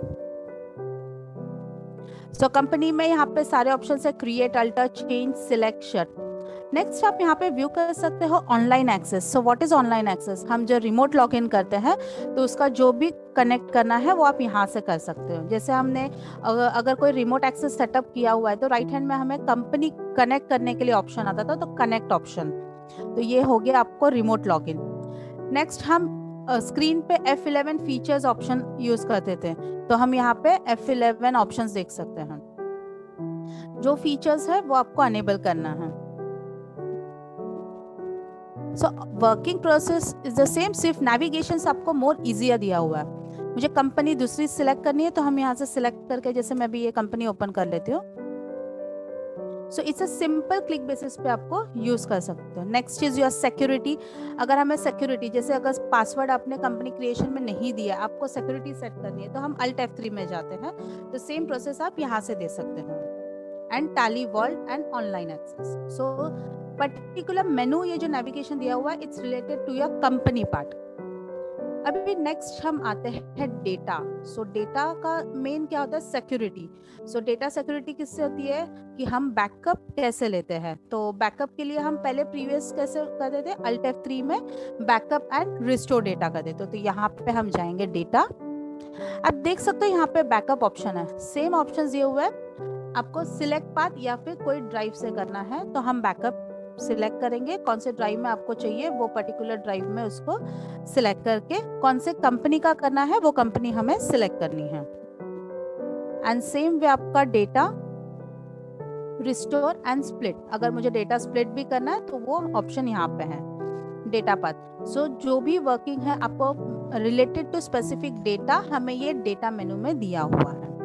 So company में यहाँ पे सारे ऑप्शन है, create, alter, change, select, shut. Next आप यहाँ पे व्यू कर सकते हो online access. So what is online access? हम जो रिमोट लॉग इन करते हैं तो उसका जो भी कनेक्ट करना है वो आप यहाँ से कर सकते हो। जैसे हमने अगर कोई रिमोट एक्सेस सेटअप किया हुआ है तो राइट हैंड में हमें कंपनी कनेक्ट करने के लिए ऑप्शन आता था, तो कनेक्ट ऑप्शन, तो ये हो गया आपको रिमोट लॉग इन। नेक्स्ट हम स्क्रीन पे F11 फीचर्स ऑप्शन यूज करते थे, तो हम यहाँ पे F11 ऑप्शंस देख सकते हैं। जो फीचर्स है वो आपको अनेबल करना है। So working process is the same, सिर्फ नेविगेशन आपको मोर इजियर दिया हुआ है। मुझे कंपनी दूसरी सिलेक्ट करनी है तो हम यहाँ से सिलेक्ट करके, जैसे मैं भी ये कंपनी ओपन कर लेती हूँ। सो it's a simple click basis पे आपको यूज कर सकते हो। Next is your security. अगर हमें सिक्योरिटी, जैसे अगर पासवर्ड आपने कंपनी क्रिएशन में नहीं दिया, आपको सिक्योरिटी सेट करनी है, तो हम अल्ट F3 में जाते हैं, तो सेम प्रोसेस आप यहाँ से दे सकते हैं। And Tally world and online access. So particular menu, ये जो नेविगेशन दिया हुआ है, it's related to your company part. अभी नेक्स्ट हम आते हैं डेटा। सो डेटा का मेन क्या होता है, सिक्योरिटी। सो डेटा सिक्योरिटी किससे होती है कि हम बैकअप कैसे लेते हैं। तो बैकअप के लिए हम पहले प्रीवियस कैसे करते थे, अल्ट F3 में बैकअप एंड रिस्टोर डेटा कर देते। तो यहाँ पे हम जाएंगे डेटा। अब देख सकते हो यहाँ पे बैकअप ऑप्शन है, सेम ऑप्शन दिए हुए हैं, आपको सिलेक्ट पाथ या फिर कोई ड्राइव से करना है, तो हम बैकअप सिलेक्ट करेंगे, कौन से ड्राइव में आपको चाहिए वो पर्टिकुलर ड्राइव में उसको सिलेक्ट करके, कौन से कंपनी का करना है वो कंपनी हमें सिलेक्ट करनी है। एंड सेम वे आपका डेटा रिस्टोर एंड स्प्लिट, अगर मुझे डेटा स्प्लिट भी करना है तो वो ऑप्शन यहाँ पे है, डेटा पाथ। सो जो भी वर्किंग है आपको रिलेटेड टू स्पेसिफिक डेटा, हमें ये डेटा मेनू में दिया हुआ है।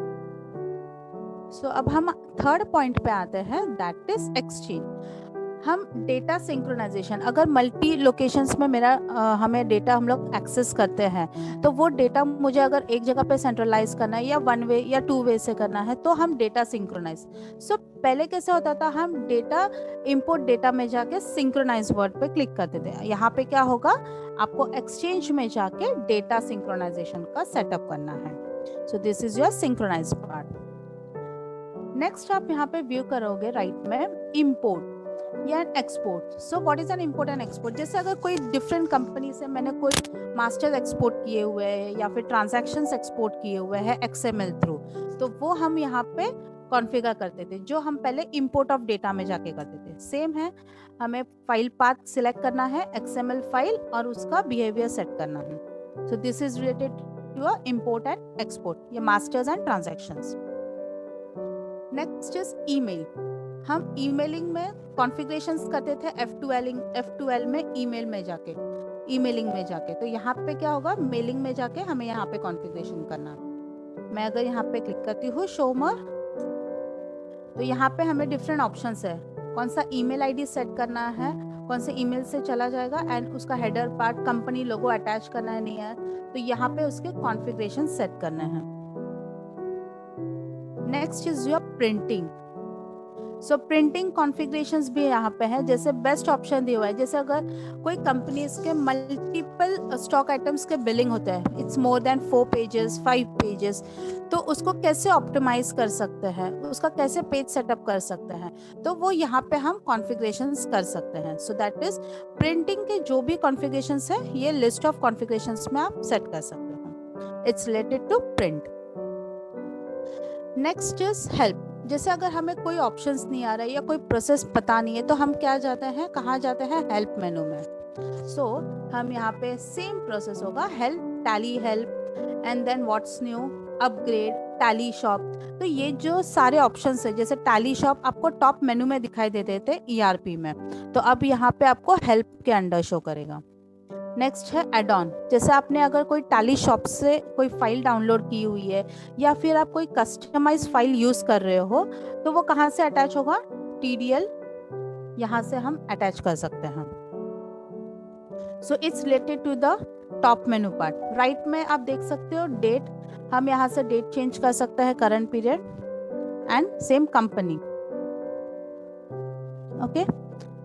सो अब हम थर्ड पॉइंट पे आते हैं, दैट इज एक्सचेंज। हम डेटा सिंक्रोनाइजेशन, अगर मल्टी लोकेशंस में मेरा हमें डेटा हम लोग एक्सेस करते हैं, तो वो डेटा मुझे अगर एक जगह पे सेंट्रलाइज करना है या वन वे या टू वे से करना है, तो हम डेटा सिंक्रोनाइज। सो पहले कैसे होता था, हम डेटा इंपोर्ट डेटा में जाके सिंक्रोनाइज वर्ड पे क्लिक करते थे। यहाँ पे क्या होगा, आपको एक्सचेंज में जाके डेटा सिंक्रोनाइजेशन का सेटअप करना है। So this is your synchronise part. Next आप यहाँ पे व्यू करोगे राइट में इंपोर्ट या export. So what is an import and export? जैसे अगर कोई डिफरेंट कंपनी से मैंने कोई मास्टर एक्सपोर्ट किए हुए हैं या फिर ट्रांजैक्शंस एक्सपोर्ट किए हुए हैं XML थ्रू, तो वो हम यहाँ पे कॉन्फ़िगर करते थे, जो हम पहले इंपोर्ट ऑफ डेटा में जाके करते थे। सेम है, हमें फाइल पाथ सिलेक्ट करना है, XML फाइल, और उसका बिहेवियर सेट करना है। So this is related to import and export, ये masters and transactions. Next is email. हम ईमेलिंग में कॉन्फ़िगरेशंस करते थे F12 में ईमेल में जाके, ईमेलिंग में जाके। तो यहाँ पे क्या होगा, मेलिंग में जाके हमें यहाँ पे कॉन्फ़िगरेशन करना है। मैं अगर यहाँ पे क्लिक करती हूँ शो मोर, तो यहाँ पे हमें डिफरेंट ऑप्शंस है, कौन सा ईमेल आईडी सेट करना है, कौन से ईमेल से चला जाएगा, एंड उसका हेडर पार्ट कंपनी लोगो अटैच करना है नहीं है, तो यहाँ पे उसके कॉन्फ़िगरेशन सेट करने हैं। Next is your printing. So printing configurations भी यहाँ पे है, जैसे बेस्ट ऑप्शन दिया हुआ है, जैसे अगर कोई कंपनीज के मल्टीपल स्टॉक आइटम्स के बिलिंग होते हैं, it's more than 4 pages 5 pages, तो उसको कैसे ऑप्टिमाइज कर सकते हैं, उसका कैसे पेज सेटअप कर सकते हैं, तो वो यहाँ पे हम कॉन्फ़िगरेशंस कर सकते हैं। सो दैट इज प्रिंटिंग के जो भी कॉन्फ़िगरेशंस है, ये लिस्ट ऑफ कॉन्फ़िगरेशंस में आप सेट कर सकते हैं। It's related to print. Next is help. जैसे अगर हमें कोई ऑप्शंस नहीं आ रहा है या कोई प्रोसेस पता नहीं है, तो हम क्या जाते हैं, कहाँ जाते हैं, हेल्प मेनू में। सो हम यहाँ पे सेम प्रोसेस होगा, help, Tally help, and then what's new, upgrade, Tally shop. तो ये जो सारे ऑप्शंस है, जैसे टैली शॉप आपको टॉप मेनू में दिखाई देते थे ERP में, तो अब यहाँ पे आपको हेल्प के अंडर शो करेगा। नेक्स्ट है एड ऑन। जैसे आपने अगर कोई टैली शॉप से कोई फाइल डाउनलोड की हुई है या फिर आप कोई कस्टमाइज फाइल यूज कर रहे हो, तो वो कहाँ से अटैच होगा, TDL, यहाँ से हम अटैच कर सकते हैं। So it's related to the top menu part. Right में आप देख सकते हो डेट, हम यहाँ से डेट चेंज कर सकते हैं, current period, and same company. Okay,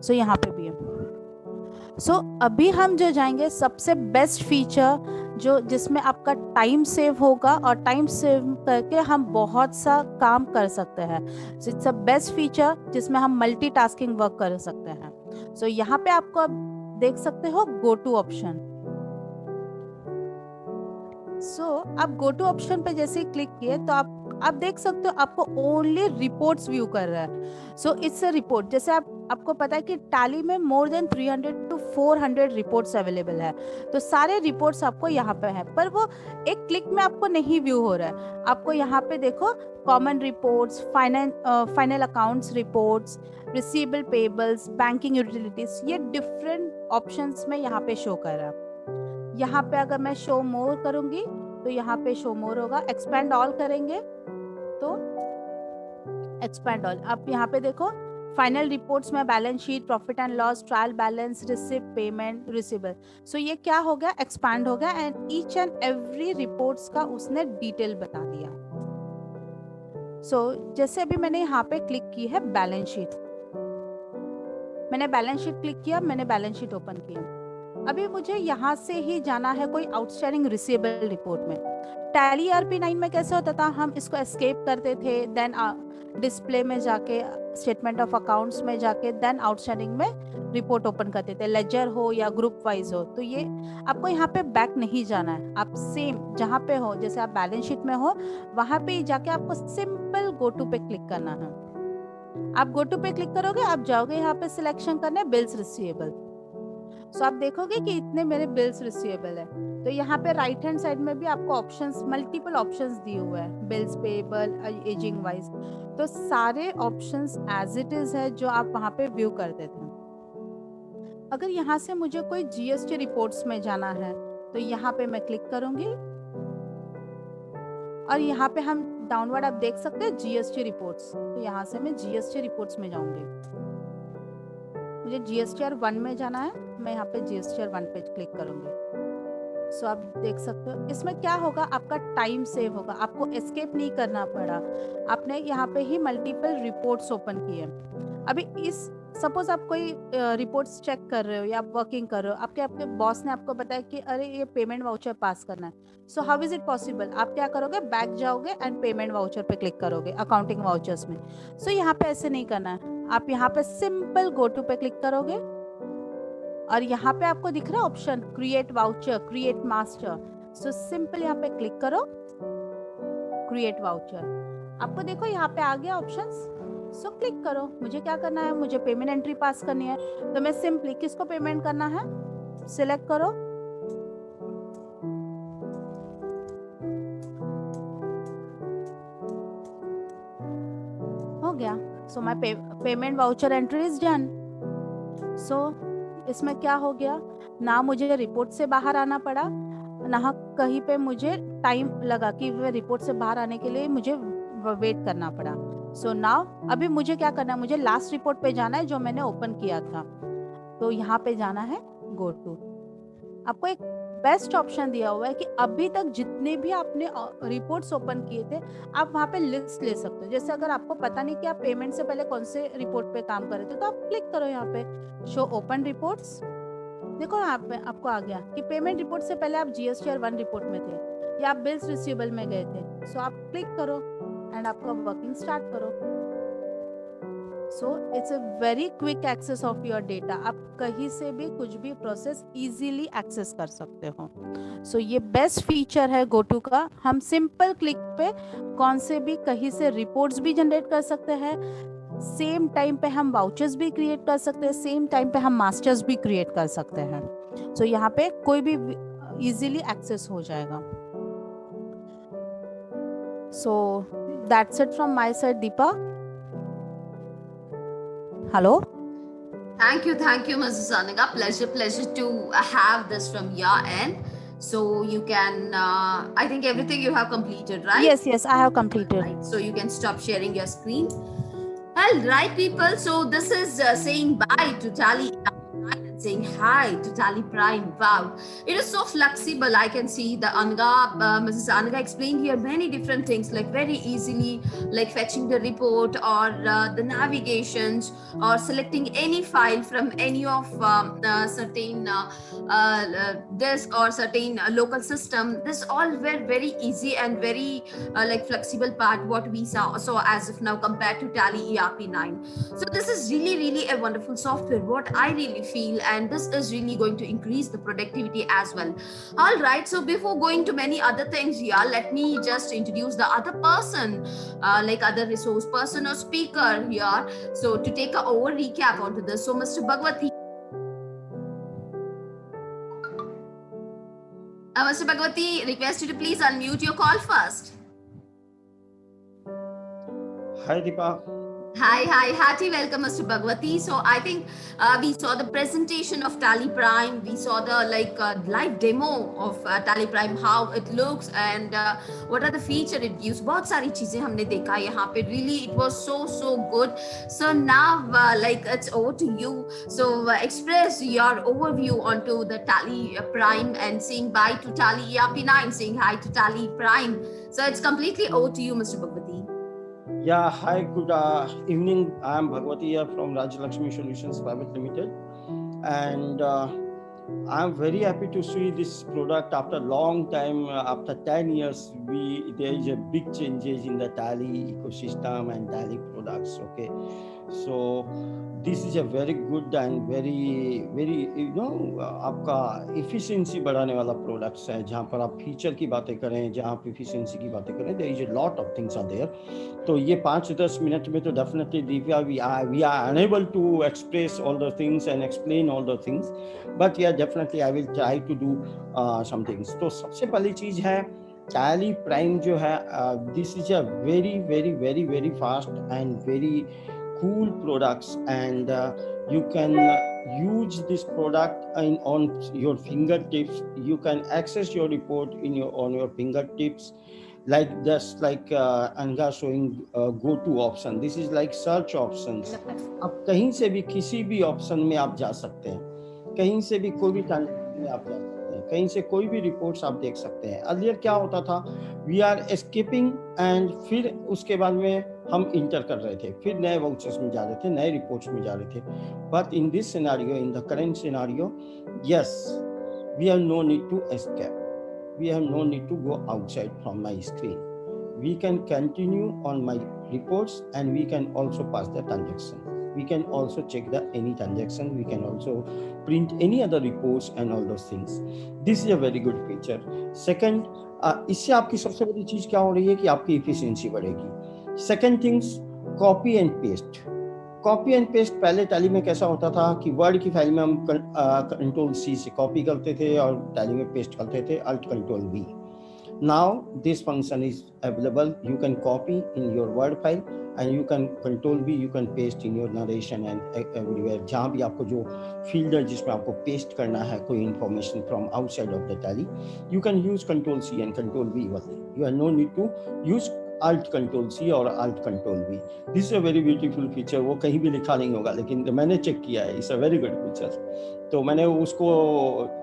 so यहाँ पे भी है। सो अभी हम जो जाएंगे सबसे बेस्ट फीचर, जो जिसमें आपका टाइम सेव होगा, और टाइम सेव करके हम बहुत सा काम कर सकते हैं। So it's a best feature जिसमें हम मल्टीटास्किंग वर्क कर सकते हैं। सो यहाँ पे आपको अब देख सकते हो गो टू ऑप्शन। सो आप गो टू ऑप्शन पे जैसे ही क्लिक किए, तो आप देख सकते हो आपको ओनली रिपोर्ट्स व्यू कर रहा है। सो इट्स अ रिपोर्ट। जैसे आपको पता है कि टैली में more than 300 to 400 reports available है, तो सारे रिपोर्ट्स आपको यहाँ पे है, पर वो एक क्लिक में आपको नहीं व्यू हो रहा है। आपको यहाँ पे देखो common reports, final accounts reports, receivable payables, banking utilities, ये डिफरेंट ऑप्शंस में यहाँ पे शो कर रहा है। यहाँ पे अगर मैं शो मोर करूंगी तो यहाँ पे शो मोर होगा। एक्सपैंड ऑल करेंगे तो एक्सपैंड ऑल। आप यहाँ पे देखो फाइनल रिपोर्ट्स में balance sheet, profit and loss, trial balance, receipt, payment, receivable. So ये क्या हो गया, एक्सपैंड हो गया, and each and every reports का उसने डिटेल बता दिया। सो जैसे अभी मैंने यहाँ पे क्लिक की है बैलेंस शीट, मैंने बैलेंस शीट क्लिक किया, मैंने बैलेंस शीट ओपन किया। अभी मुझे यहाँ से ही जाना है कोई आउटस्टैंडिंग रिसीवेबल रिपोर्ट में। टैली ERP 9 में कैसे होता था, हम इसको एस्केप करते थे, देन डिस्प्ले में जाके, स्टेटमेंट ऑफ अकाउंट्स में जाके, देन आउटस्टैंडिंग में रिपोर्ट ओपन करते थे, लेजर हो या ग्रुप वाइज हो। तो ये आपको यहाँ पे बैक नहीं जाना है, आप सेम जहाँ पे हो, जैसे आप बैलेंस शीट में हो वहां पे ही जाके आपको सिंपल गो टू पे क्लिक करना है। आप गो टू पे क्लिक करोगे, आप जाओगे यहाँ पे सिलेक्शन करने बिल्स रिसीवेबल। सो आप देखोगे कि इतने मेरे बिल्स रिसीवेबल है। तो यहाँ पे राइट हैंड साइड में भी आपको ऑप्शंस, मल्टीपल ऑप्शंस दिए हुए हैं, बिल्स पेबल, एजिंग वाइज। तो सारे ऑप्शंस एज इट इज है जो आप वहाँ पे व्यू कर देते हैं। अगर यहाँ से मुझे कोई GST रिपोर्ट्स में जाना है, तो यहाँ पे मैं क्लिक करूंगी, और यहाँ पे हम डाउनवर्ड आप देख सकते हैं GST रिपोर्ट्स। तो यहाँ से मैं GST रिपोर्ट्स में जाऊंगी, मुझे GSTR 1 में जाना है, मैं यहाँ पे GSTR 1 पे क्लिक करूंगी। सो आप देख सकते हो इसमें क्या होगा, आपका टाइम सेव होगा, आपको एस्केप नहीं करना पड़ा, आपने यहाँ पे ही मल्टीपल रिपोर्ट्स ओपन किए। अभी इस सपोज आप कोई रिपोर्ट्स चेक कर रहे हो या आप वर्किंग कर रहे हो, आपके बॉस ने आपको बताया कि अरे ये पेमेंट वाउचर पास करना है। So how is it possible, आप क्या करोगे, बैक जाओगे एंड पेमेंट वाउचर पे क्लिक करोगे, अकाउंटिंग वाउचर्स में। सो यहाँ पे ऐसे नहीं करना है, आप यहाँ पे सिंपल गो टू पे क्लिक करोगे, और यहाँ पे आपको दिख रहा है option create voucher, create master. So simple यहाँ पे क्लिक करो, क्रिएट वाउचर। आपको देखो यहाँ पे आ गया ऑप्शंस। सो क्लिक करो, मुझे क्या करना है, मुझे पेमेंट एंट्री पास करनी है, तो मैं सिंपली किसको पेमेंट करना है सिलेक्ट करो, हो गया। So my payment voucher entry is done. So इसमें क्या हो गया, ना मुझे रिपोर्ट से बाहर आना पड़ा, ना कहीं पे मुझे टाइम लगा कि रिपोर्ट से बाहर आने के लिए मुझे वेट करना पड़ा। सो नाउ अभी मुझे क्या करना है, मुझे लास्ट रिपोर्ट पे जाना है जो मैंने ओपन किया था। तो यहाँ पे जाना है गो टू। आपको एक बेस्ट ऑप्शन दिया हुआ है कि अभी तक जितने भी आपने रिपोर्ट्स ओपन किए थे आप वहाँ पे लिस्ट ले सकते हो। जैसे अगर आपको पता नहीं कि आप पेमेंट से पहले कौन से रिपोर्ट पे काम कर रहे थे तो आप क्लिक करो यहाँ पे शो ओपन रिपोर्ट्स। देखो यहाँ पे आपको आ गया कि पेमेंट रिपोर्ट से पहले आप जीएसटीआर 1 रिपोर्ट में थे या आप बिल्स रिसीवेबल में गए थे। सो आप क्लिक करो एंड आपका वर्किंग स्टार्ट करो। So it's a very quick access of your data. आप कहीं से भी कुछ भी प्रोसेस इजीली एक्सेस कर सकते हो। सो ये बेस्ट फीचर है गोटू का। हम सिंपल क्लिक पे कौन से भी कहीं से रिपोर्ट्स भी जनरेट कर सकते हैं, सेम टाइम पे हम वाउचर्स भी क्रिएट कर सकते हैं, सेम टाइम पे हम मास्टर्स भी क्रिएट कर सकते हैं। सो यहाँ पे कोई भी इजीली एक्सेस हो जाएगा। So that's it from my side. Deepa, hello. Thank you, Mrs. Anaga. Pleasure to have this from your end. So you can, I think everything you have completed, right? Yes, I have completed. Right. So you can stop sharing your screen. Well, right, people. So this is saying bye to Tally and saying hi to Tally Prime. Wow, it is so flexible. I can see the Mrs. Anga explained here many different things, like very easily, like fetching the report or the navigations or selecting any file from any of certain disk or certain local system. This all were very easy and very like flexible part what we saw as of now compared to Tally ERP9. So this is really a wonderful software, what I really feel, and this is really going to increase the productivity as well. All right, so before going to many other things here, let me just introduce the other person, like other resource person or speaker here, so to take a over recap onto this. So Mr. Bhagwati, Mr. Bhagwati, request you to please unmute your call first. Hi, Deepa. Hi, hearty welcome, Mr. Bhagwati. So I think we saw the presentation of Tally Prime. We saw the live demo of Tally Prime, how it looks and what are the feature it gives. बहुत सारी चीजें हमने देखा यहाँ पे. Really, it was so good. So now it's over to you. So express your overview onto the Tally Prime and saying bye to Tally ERP9, saying hi to Tally Prime. So it's completely over to you, Mr. Bhagwati. Yeah, hi, good evening. I'm Bhagwati here from Rajalakshmi Solutions Private Limited, and I'm very happy to see this product after a long time. After 10 years, there is a big changes in the Tally ecosystem and Tally products. Okay, so this is a very good and very आपका efficiency बढ़ाने वाला products है, जहाँ पर आप feature की बातें करें, जहाँ आप efficiency की बातें करें, there is a lot of things are there. तो ये 5-10 मिनट में तो definitely Divya, we are unable to express all the things and explain all the things, but yeah, definitely I will try to do some things. तो सबसे पहली चीज है Tally Prime जो है, this is a very fast and very cool products, and you can use this product on your fingertips. You can access your report on your fingertips, like just like Anga showing go to option. This is like search options. आप कहीं से भी किसी भी option में आप जा सकते हैं, कहीं से भी कोई भी ट्रांजेक्शन में आप जा सकते हैं, कहीं से कोई भी रिपोर्ट्स आप देख सकते हैं. अर्लियर क्या होता था, वी आर एस्केपिंग एंड फिर उसके बाद में हम इंटर कर रहे थे, फिर नए वाउचर्स में जा रहे थे, नए रिपोर्ट्स में जा रहे थे. But in this scenario, in the current scenario, yes, we have no need to escape. We have no need to go outside from my screen. We can continue on my reports, and we can also pass the transaction. We can also check any transaction. We can also print any other reports and all those things. This is a very good feature. Second, इससे आपकी सबसे बड़ी चीज क्या हो रही है कि आपकी efficiency बढ़ेगी. Second things, copy and paste. Copy and paste पहले टैली में कैसा होता था कि वर्ड की फाइल में हम कंट्रोल सी से कॉपी करते थे और टैली में पेस्ट करते थे, alt control V. Now this function is available. You can copy in your word file and you can control V, you can paste in your narration and everywhere. जहाँ भी आपको जो फील्ड है जिसमें आपको पेस्ट करना है कोई information from outside of the Tally, you can use control C and control V. You have no need to use Alt Control C और Alt Control V. This is a very beautiful feature. वो कहीं भी लिखा नहीं होगा, लेकिन मैंने check किया है. It's a very good feature. तो मैंने उसको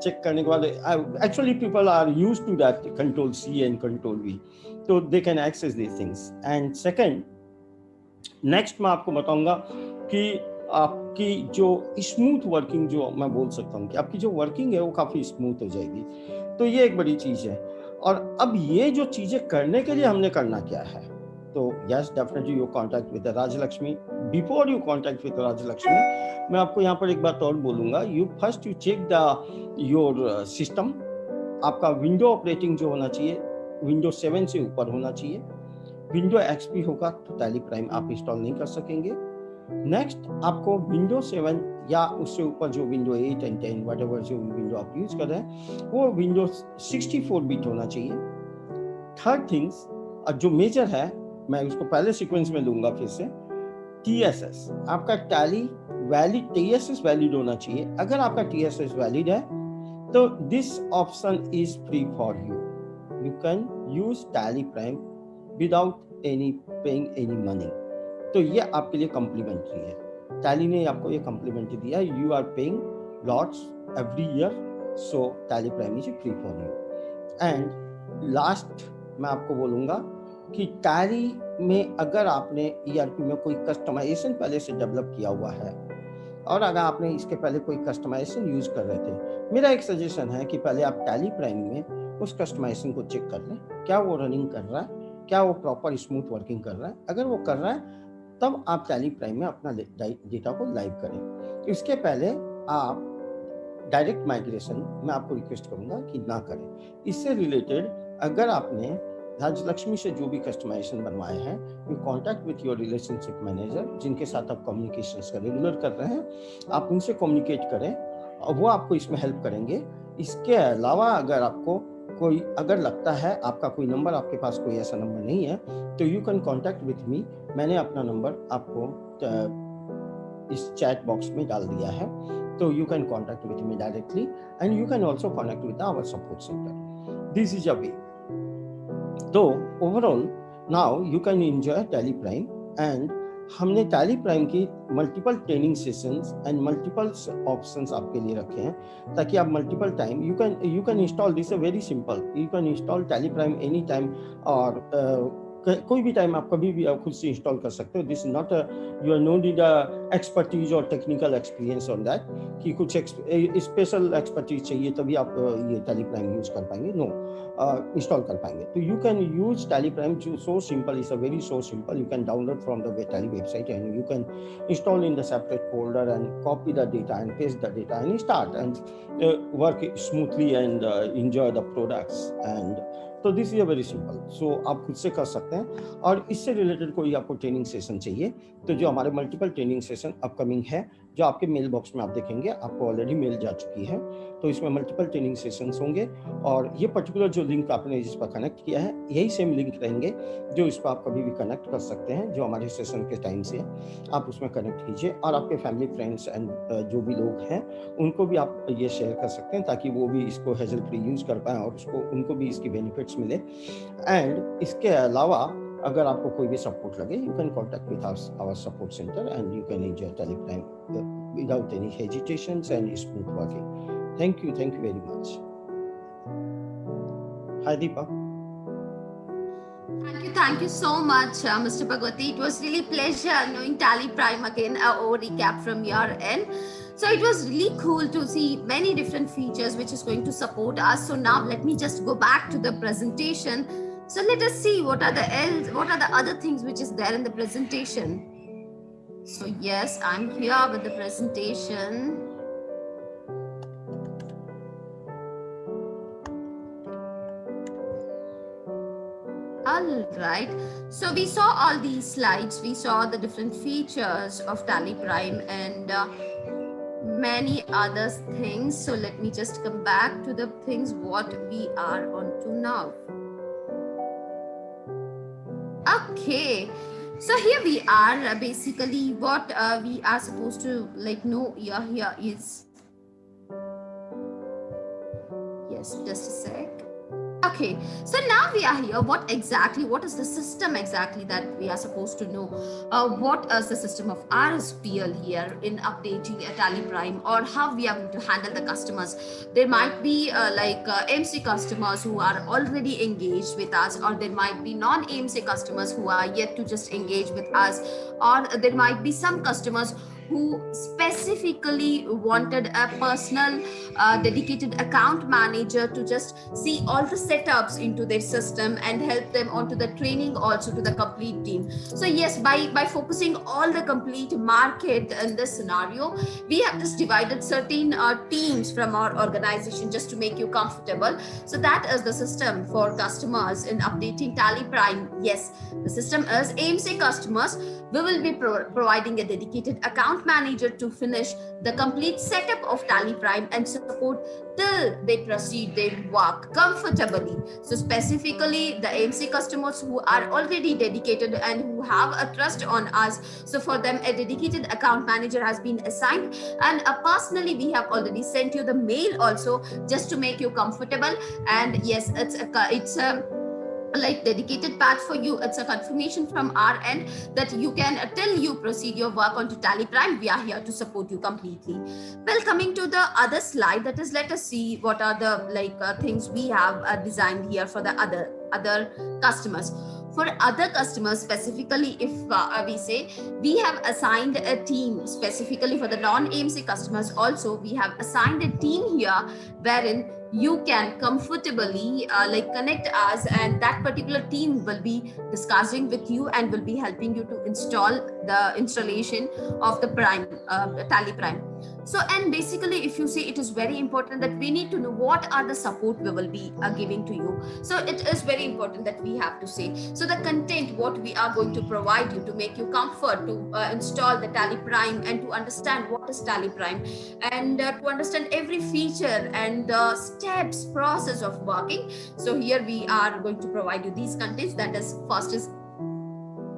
चेक करने के बाद actually people are used to that Control C and Control V, so they can access these things. And second, next मैं आपको बताऊंगा कि आपकी जो स्मूथ वर्किंग, जो मैं बोल सकता हूँ कि आपकी जो वर्किंग है वो काफ़ी स्मूथ हो जाएगी. तो ये एक बड़ी चीज़ है. और अब ये जो चीज़ें करने के लिए हमने करना क्या है, तो yes definitely you contact with Rajalakshmi. Before you contact with Rajalakshmi, मैं आपको यहाँ पर एक बात और बोलूँगा. You first you check the your system. आपका विंडो ऑपरेटिंग जो होना चाहिए विंडो 7 से ऊपर होना चाहिए. विंडो एक्सपी होगा तो टैली प्राइम आप इंस्टॉल नहीं कर सकेंगे. नेक्स्ट आपको विंडो 7 या उससे ऊपर जो विंडो 8 एंड 10 व्हाटएवर जो विंडो आप यूज कर रहे हैं वो विंडो 64 बिट होना चाहिए. थर्ड थिंग्स जो मेजर है, मैं उसको पहले सीक्वेंस में लूंगा फिर से. TSS आपका टैली वैलिड, TSS वैलिड होना चाहिए. अगर आपका TSS वैलिड है तो this option is free for you. You can use tally Prime without any paying any money. तो ये आपके लिए कॉम्प्लीमेंट्री है. टैली ने आपको ये कॉम्प्लीमेंट्री दिया. You are paying lots every year, so Tally Prime is free for you. And last मैं आपको बोलूँगा कि टैली में अगर आपने ERP में कोई कस्टमाइजेशन पहले से डेवलप किया हुआ है और अगर आपने इसके पहले कोई कस्टमाइजेशन यूज कर रहे थे, मेरा एक सजेशन है कि पहले आप टैली प्राइम में उस कस्टमाइजेशन को चेक कर लें. क्या वो रनिंग कर रहा है, क्या वो प्रॉपर स्मूथ वर्किंग कर रहा है. अगर वो कर रहा है तब आप टैली प्राइम में अपना डेटा को लाइव करें. इसके पहले आप डायरेक्ट माइग्रेशन मैं आपको रिक्वेस्ट करूंगा कि ना करें. इससे रिलेटेड अगर आपने राजलक्ष्मी से जो भी कस्टमाइजेशन बनवाए हैं, you contact with your relationship manager जिनके साथ आप कम्युनिकेशंस का रेगुलर कर रहे हैं. आप उनसे कम्युनिकेट करें और वो आपको इसमें हेल्प करेंगे. इसके अलावा अगर आपको कोई अगर लगता है आपका कोई नंबर, आपके पास कोई ऐसा नंबर नहीं है, तो यू कैन कॉन्टैक्ट विथ मी. मैंने अपना नंबर आपको इस चैट बॉक्स में डाल दिया है, तो you can contact with me directly and you can also contact with our support centre. This is a way. तो overall now you can enjoy Tally Prime. And हमने टैली प्राइम की multiple training sessions and multiple options आपके लिए रखे हैं ताकि आप multiple time you can install. This very simple. You can install Tally Prime any time और कोई भी टाइम आप कभी भी आप खुद से इंस्टॉल कर सकते हो. This is not you are no need expertise और टेक्निकल एक्सपीरियंस ऑन दैट कि कुछ स्पेशल एक्सपर्टीज चाहिए तभी आप ये टैली प्राइम यूज कर पाएंगे. नो, इंस्टॉल कर पाएंगे. तो you can use tally prime. So simple, is a very so simple. You can download from the tally website and you can install in the separate folder and copy the data and paste the data and start and work smoothly and enjoy the products. And तो this is very simple. सो आप खुद से कर सकते हैं. और इससे related कोई आपको ट्रेनिंग सेशन चाहिए तो जो हमारे मल्टीपल ट्रेनिंग सेशन अपकमिंग है, जो आपके मेल बॉक्स में आप देखेंगे, आपको ऑलरेडी मेल जा चुकी है. तो इसमें मल्टीपल ट्रेनिंग सेशंस होंगे और ये पर्टिकुलर जो लिंक आपने जिस पर कनेक्ट किया है यही सेम लिंक रहेंगे जो इस पर आप कभी भी कनेक्ट कर सकते हैं. जो हमारे सेशन के टाइम से आप उसमें कनेक्ट कीजिए और आपके फैमिली फ्रेंड्स एंड जो भी लोग हैं उनको भी आप ये शेयर कर सकते हैं ताकि वो भी इसको हेजल फ्री यूज कर पाएँ और उनको भी इसकी बेनिफिट्स मिले. एंड इसके अलावा अगर आपको कोई भी सपोर्ट लगे, you can contact with our support centre and you can enjoy Tally Prime without any hesitations and smooth working. Thank you very much. Hi Deepa. Thank you so much, Mr. Bhagwati. It was really pleasure knowing Tally Prime again, or recap from your end. So it was really cool to see many different features which is going to support us. So now let me just go back to the presentation. So let us see what are the other things which is there in the presentation. So yes, I'm here with the presentation. All right, so we saw all these slides, we saw the different features of Tally Prime and many other things. So let me just come back to the things what we are on to now. Okay, so here we are. Basically what we are supposed to know here is, yes, just a sec. Okay, so now we are here. What is the system exactly that we are supposed to know? What is the system of RSPL here in updating a Tally Prime, or how we are going to handle the customers? There might be MC customers who are already engaged with us, or there might be non-AMC customers who are yet to just engage with us, or there might be some customers who specifically wanted a personal dedicated account manager to just see all the setups into their system and help them onto the training also to the complete team. So yes, by focusing all the complete market in this scenario, we have just divided certain teams from our organization just to make you comfortable. So that is the system for customers in updating Tally Prime. Yes, the system is AMC customers. We will be providing a dedicated account manager to finish the complete setup of Tally Prime and support till they proceed their work comfortably. So specifically the AMC customers who are already dedicated and who have a trust on us, so for them a dedicated account manager has been assigned, and personally we have already sent you the mail also just to make you comfortable. And yes, it's a like dedicated part for you. It's a confirmation from our end that you can till you proceed your work onto Tally Prime, we are here to support you completely. Well, coming to the other slide, that is, let us see what are the things we have designed here for the other customers. For other customers specifically, if we say we have assigned a team specifically for the non-AMC customers, also we have assigned a team here wherein you can comfortably connect us, and that particular team will be discussing with you and will be helping you to install the installation of the Tally Prime. So, and basically if you see, it is very important that we need to know what are the support we will be giving to you. So it is very important that we have to say, so the content what we are going to provide you to make you comfort to install the Tally Prime and to understand what is Tally Prime, and to understand every feature and the steps process of working. So here we are going to provide you these contents. That is, first is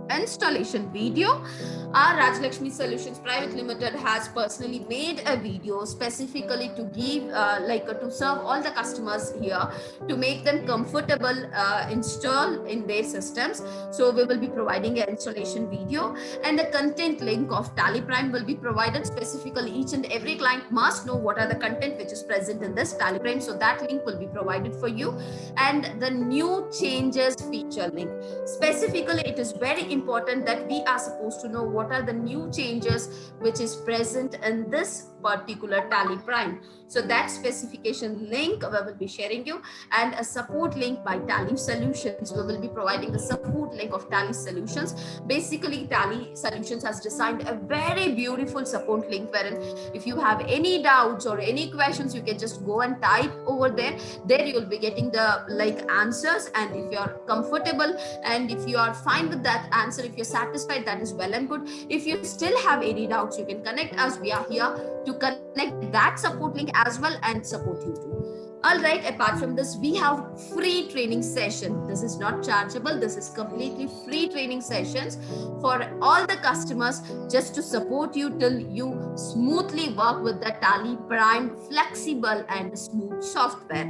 installation video. Our Rajlakshmi Solutions Private Limited has personally made a video specifically to give to serve all the customers here to make them comfortable install in their systems. So we will be providing an installation video, and the content link of Tally Prime will be provided. Specifically, each and every client must know what are the content which is present in this Tally Prime, so that link will be provided for you. And the new changes feature link, specifically it is very important that we are supposed to know what are the new changes which is present in this particular Tally Prime. So that specification link we will be sharing you, and a support link by Tally Solutions. We will be providing the support link of Tally Solutions. Basically, Tally Solutions has designed a very beautiful support link wherein if you have any doubts or any questions, you can just go and type over there. There you will be getting the answers, and if you are comfortable and if you are fine with that answer, if you're satisfied, that is well and good. If you still have any doubts, you can connect us. We are here to connect that support link as well and support you too. All right, apart from this, we have free training session. This is not chargeable. This is completely free training sessions for all the customers, just to support you till you smoothly work with the Tally Prime flexible and smooth software.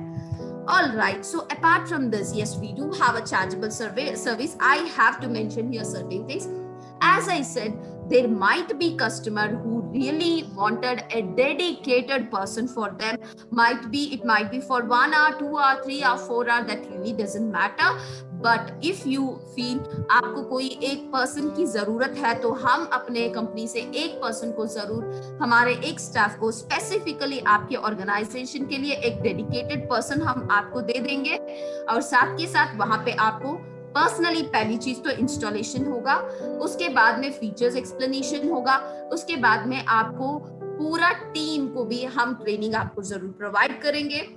All right, so apart from this, yes, we do have a chargeable service. I have to mention here certain things. As I said, there might be customer who really wanted a dedicated person for them. It might be for 1 hour, 2 hour, 3 hour, 4 hour, that really doesn't matter. But if you feel आपको कोई एक person की जरूरत है, तो हम अपने company से एक पर्सन को जरूर, हमारे एक स्टाफ को स्पेसिफिकली आपके ऑर्गेनाइजेशन के लिए एक डेडिकेटेड पर्सन हम आपको दे देंगे, और साथ के साथ वहां पे आपको पर्सनली पहली चीज तो इंस्टॉलेशन होगा, उसके बाद में फीचर्स एक्सप्लेनेशन होगा, उसके बाद में आपको पूरा टीम को भी हम ट्रेनिंग आपको जरूर प्रोवाइड करेंगे.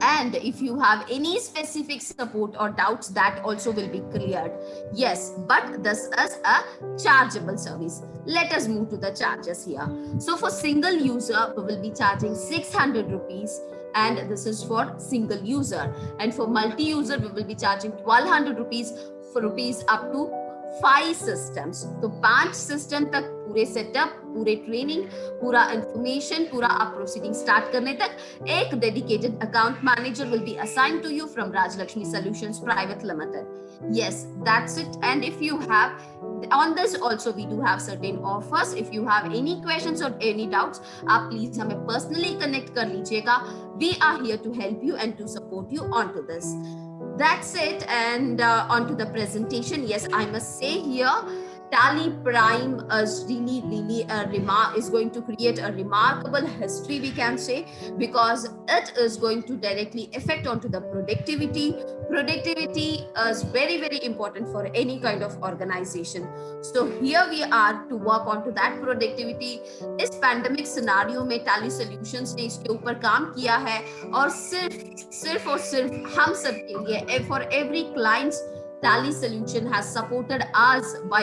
And if you have any specific support or doubts, that also will be cleared. Yes, but this is a chargeable service. Let us move to the charges here. So for single user, we will be charging 600 rupees. And this is for single user. And for multi-user, we will be charging 1200 rupees for rupees up to 5 systems. तो 5 system तक पूरे setup, पूरे training, पूरा information, पूरा आप proceeding start करने तक एक dedicated account manager will be assigned to you from Rajalakshmi solutions private limited. Yes, that's it. And if you have on this also, we do have certain offers. If you have any questions or any doubts, आप please हमें personally connect कर लीजिएगा. We are here to help you and to support you onto this. That's it. And onto the presentation. Yes, I must say here, Tally Prime is really is going to create a remarkable history, we can say, because it is going to directly affect onto the productivity. Productivity is very important for any kind of organization. So here we are to work onto that productivity. इस pandemic scenario में Tally Solutions ने इसके ऊपर काम किया है और सिर्फ हम सब के लिए, for every clients, Tally Solution has supported us by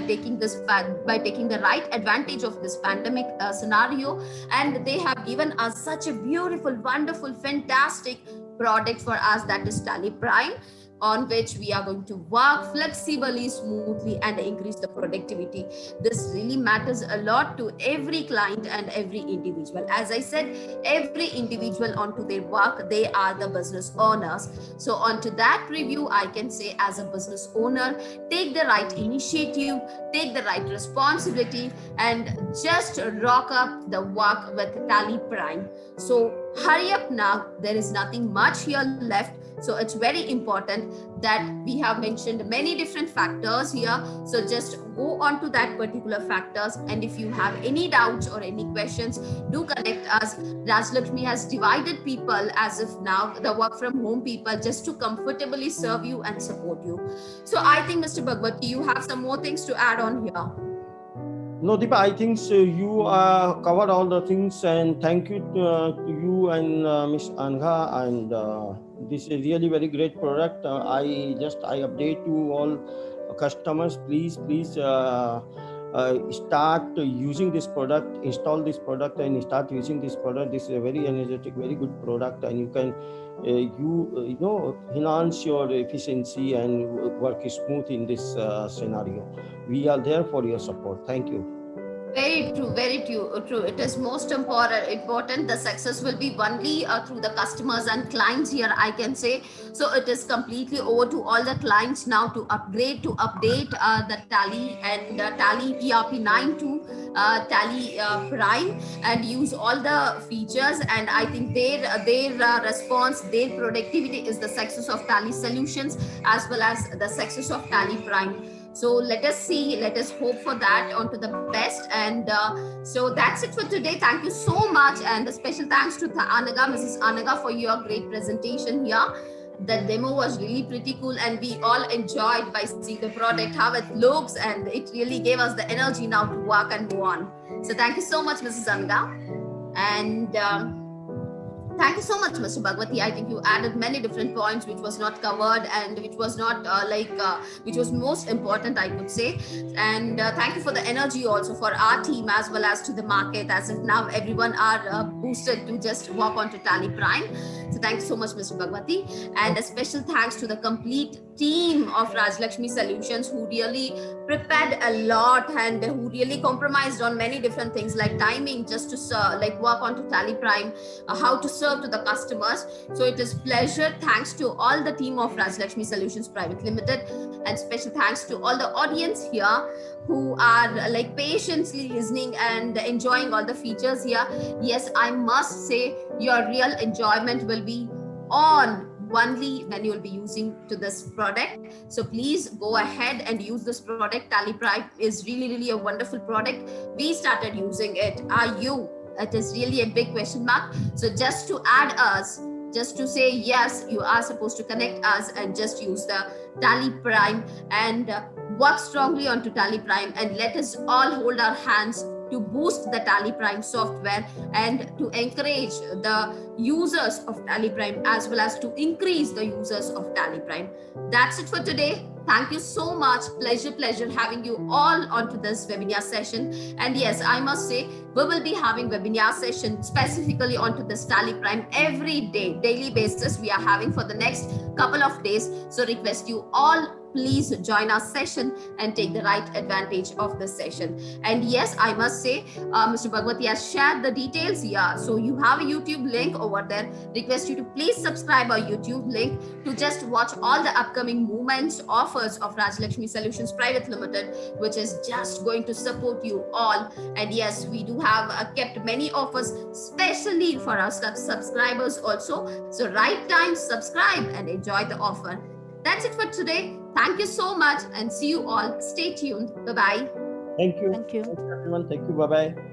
taking the right advantage of this pandemic scenario, and they have given us such a beautiful, wonderful, fantastic product for us, that is Tally Prime, on which we are going to work flexibly, smoothly, and increase the productivity. This really matters a lot to every client and every individual. As I said, every individual onto their work, they are the business owners. So onto that review, I can say, as a business owner, take the right initiative, take the right responsibility, and just rock up the work with Tally Prime. So hurry up now, there is nothing much here left. So it's very important that we have mentioned many different factors here. So just go on to that particular factors. And if you have any doubts or any questions, do connect us. Rajlakshmi has divided people as if now the work from home people, just to comfortably serve you and support you. So I think, Mr. Bhagwati, you have some more things to add on here. No, Deepa, I think so you covered all the things, and thank you to you and Miss Angha, and this is really very great product. I update to all customers, please start using this product, install this product and start using this product. This is a very energetic, very good product, and you can enhance your efficiency and work smooth in this scenario. We are there for your support. Thank you. Very true, very true. It is most important. The success will be only through the customers and clients here, I can say. So it is completely over to all the clients now to update the Tally and Tally ERP 9 to Tally Prime, and use all the features. And I think their response, their productivity is the success of Tally Solutions as well as the success of Tally Prime. So let us see, let us hope for that onto the best. And so that's it for today. Thank you so much. And a special thanks to Anaga, Mrs. Anaga, for your great presentation here. The demo was really pretty cool, and we all enjoyed by seeing the product, how it looks, and it really gave us the energy now to work and go on. So thank you so much, Mrs. Anaga. And thank you so much, Mr. Bhagwati. I think you added many different points which was not covered and which was not which was most important, I could say. And thank you for the energy also for our team as well as to the market, as if now everyone are boosted to just walk on to Tally Prime. So thank you so much, Mr. Bhagwati. And a special thanks to the complete team of Rajlakshmi Solutions, who really prepared a lot and who really compromised on many different things like timing, just to work on to Tally Prime, how to serve to the customers. So it is pleasure. Thanks to all the team of Rajlakshmi Solutions Private Limited, and special thanks to all the audience here who are patiently listening and enjoying all the features here. Yes, I must say your real enjoyment will be on only when you will be using to this product. So please go ahead and use this product. Tally Prime is really a wonderful product. We started using it. Are you? It is really a big question mark. So just to add us, just to say yes, you are supposed to connect us and just use the Tally Prime and work strongly onto Tally Prime, and let us all hold our hands to boost the Tally Prime software and to encourage the users of Tally Prime as well as to increase the users of Tally Prime. That's it for today. Thank you so much. Pleasure having you all onto this webinar session. And yes, I must say, we will be having webinar session specifically onto this Tally Prime every day, daily basis we are having for the next couple of days. So request you all please join our session and take the right advantage of the session. And yes, I must say, Mr. Bhagwati has shared the details. Yeah, so you have a YouTube link over there. Request you to please subscribe our YouTube link to just watch all the upcoming movements, offers of Rajalakshmi Solutions Private Limited, which is just going to support you all. And yes, we do have kept many offers, especially for our subscribers also. So right time, subscribe and enjoy the offer. That's it for today. Thank you so much and see you all. Stay tuned. Bye-bye. Thank you. Thank you. Thanks, everyone. Thank you. Bye-bye.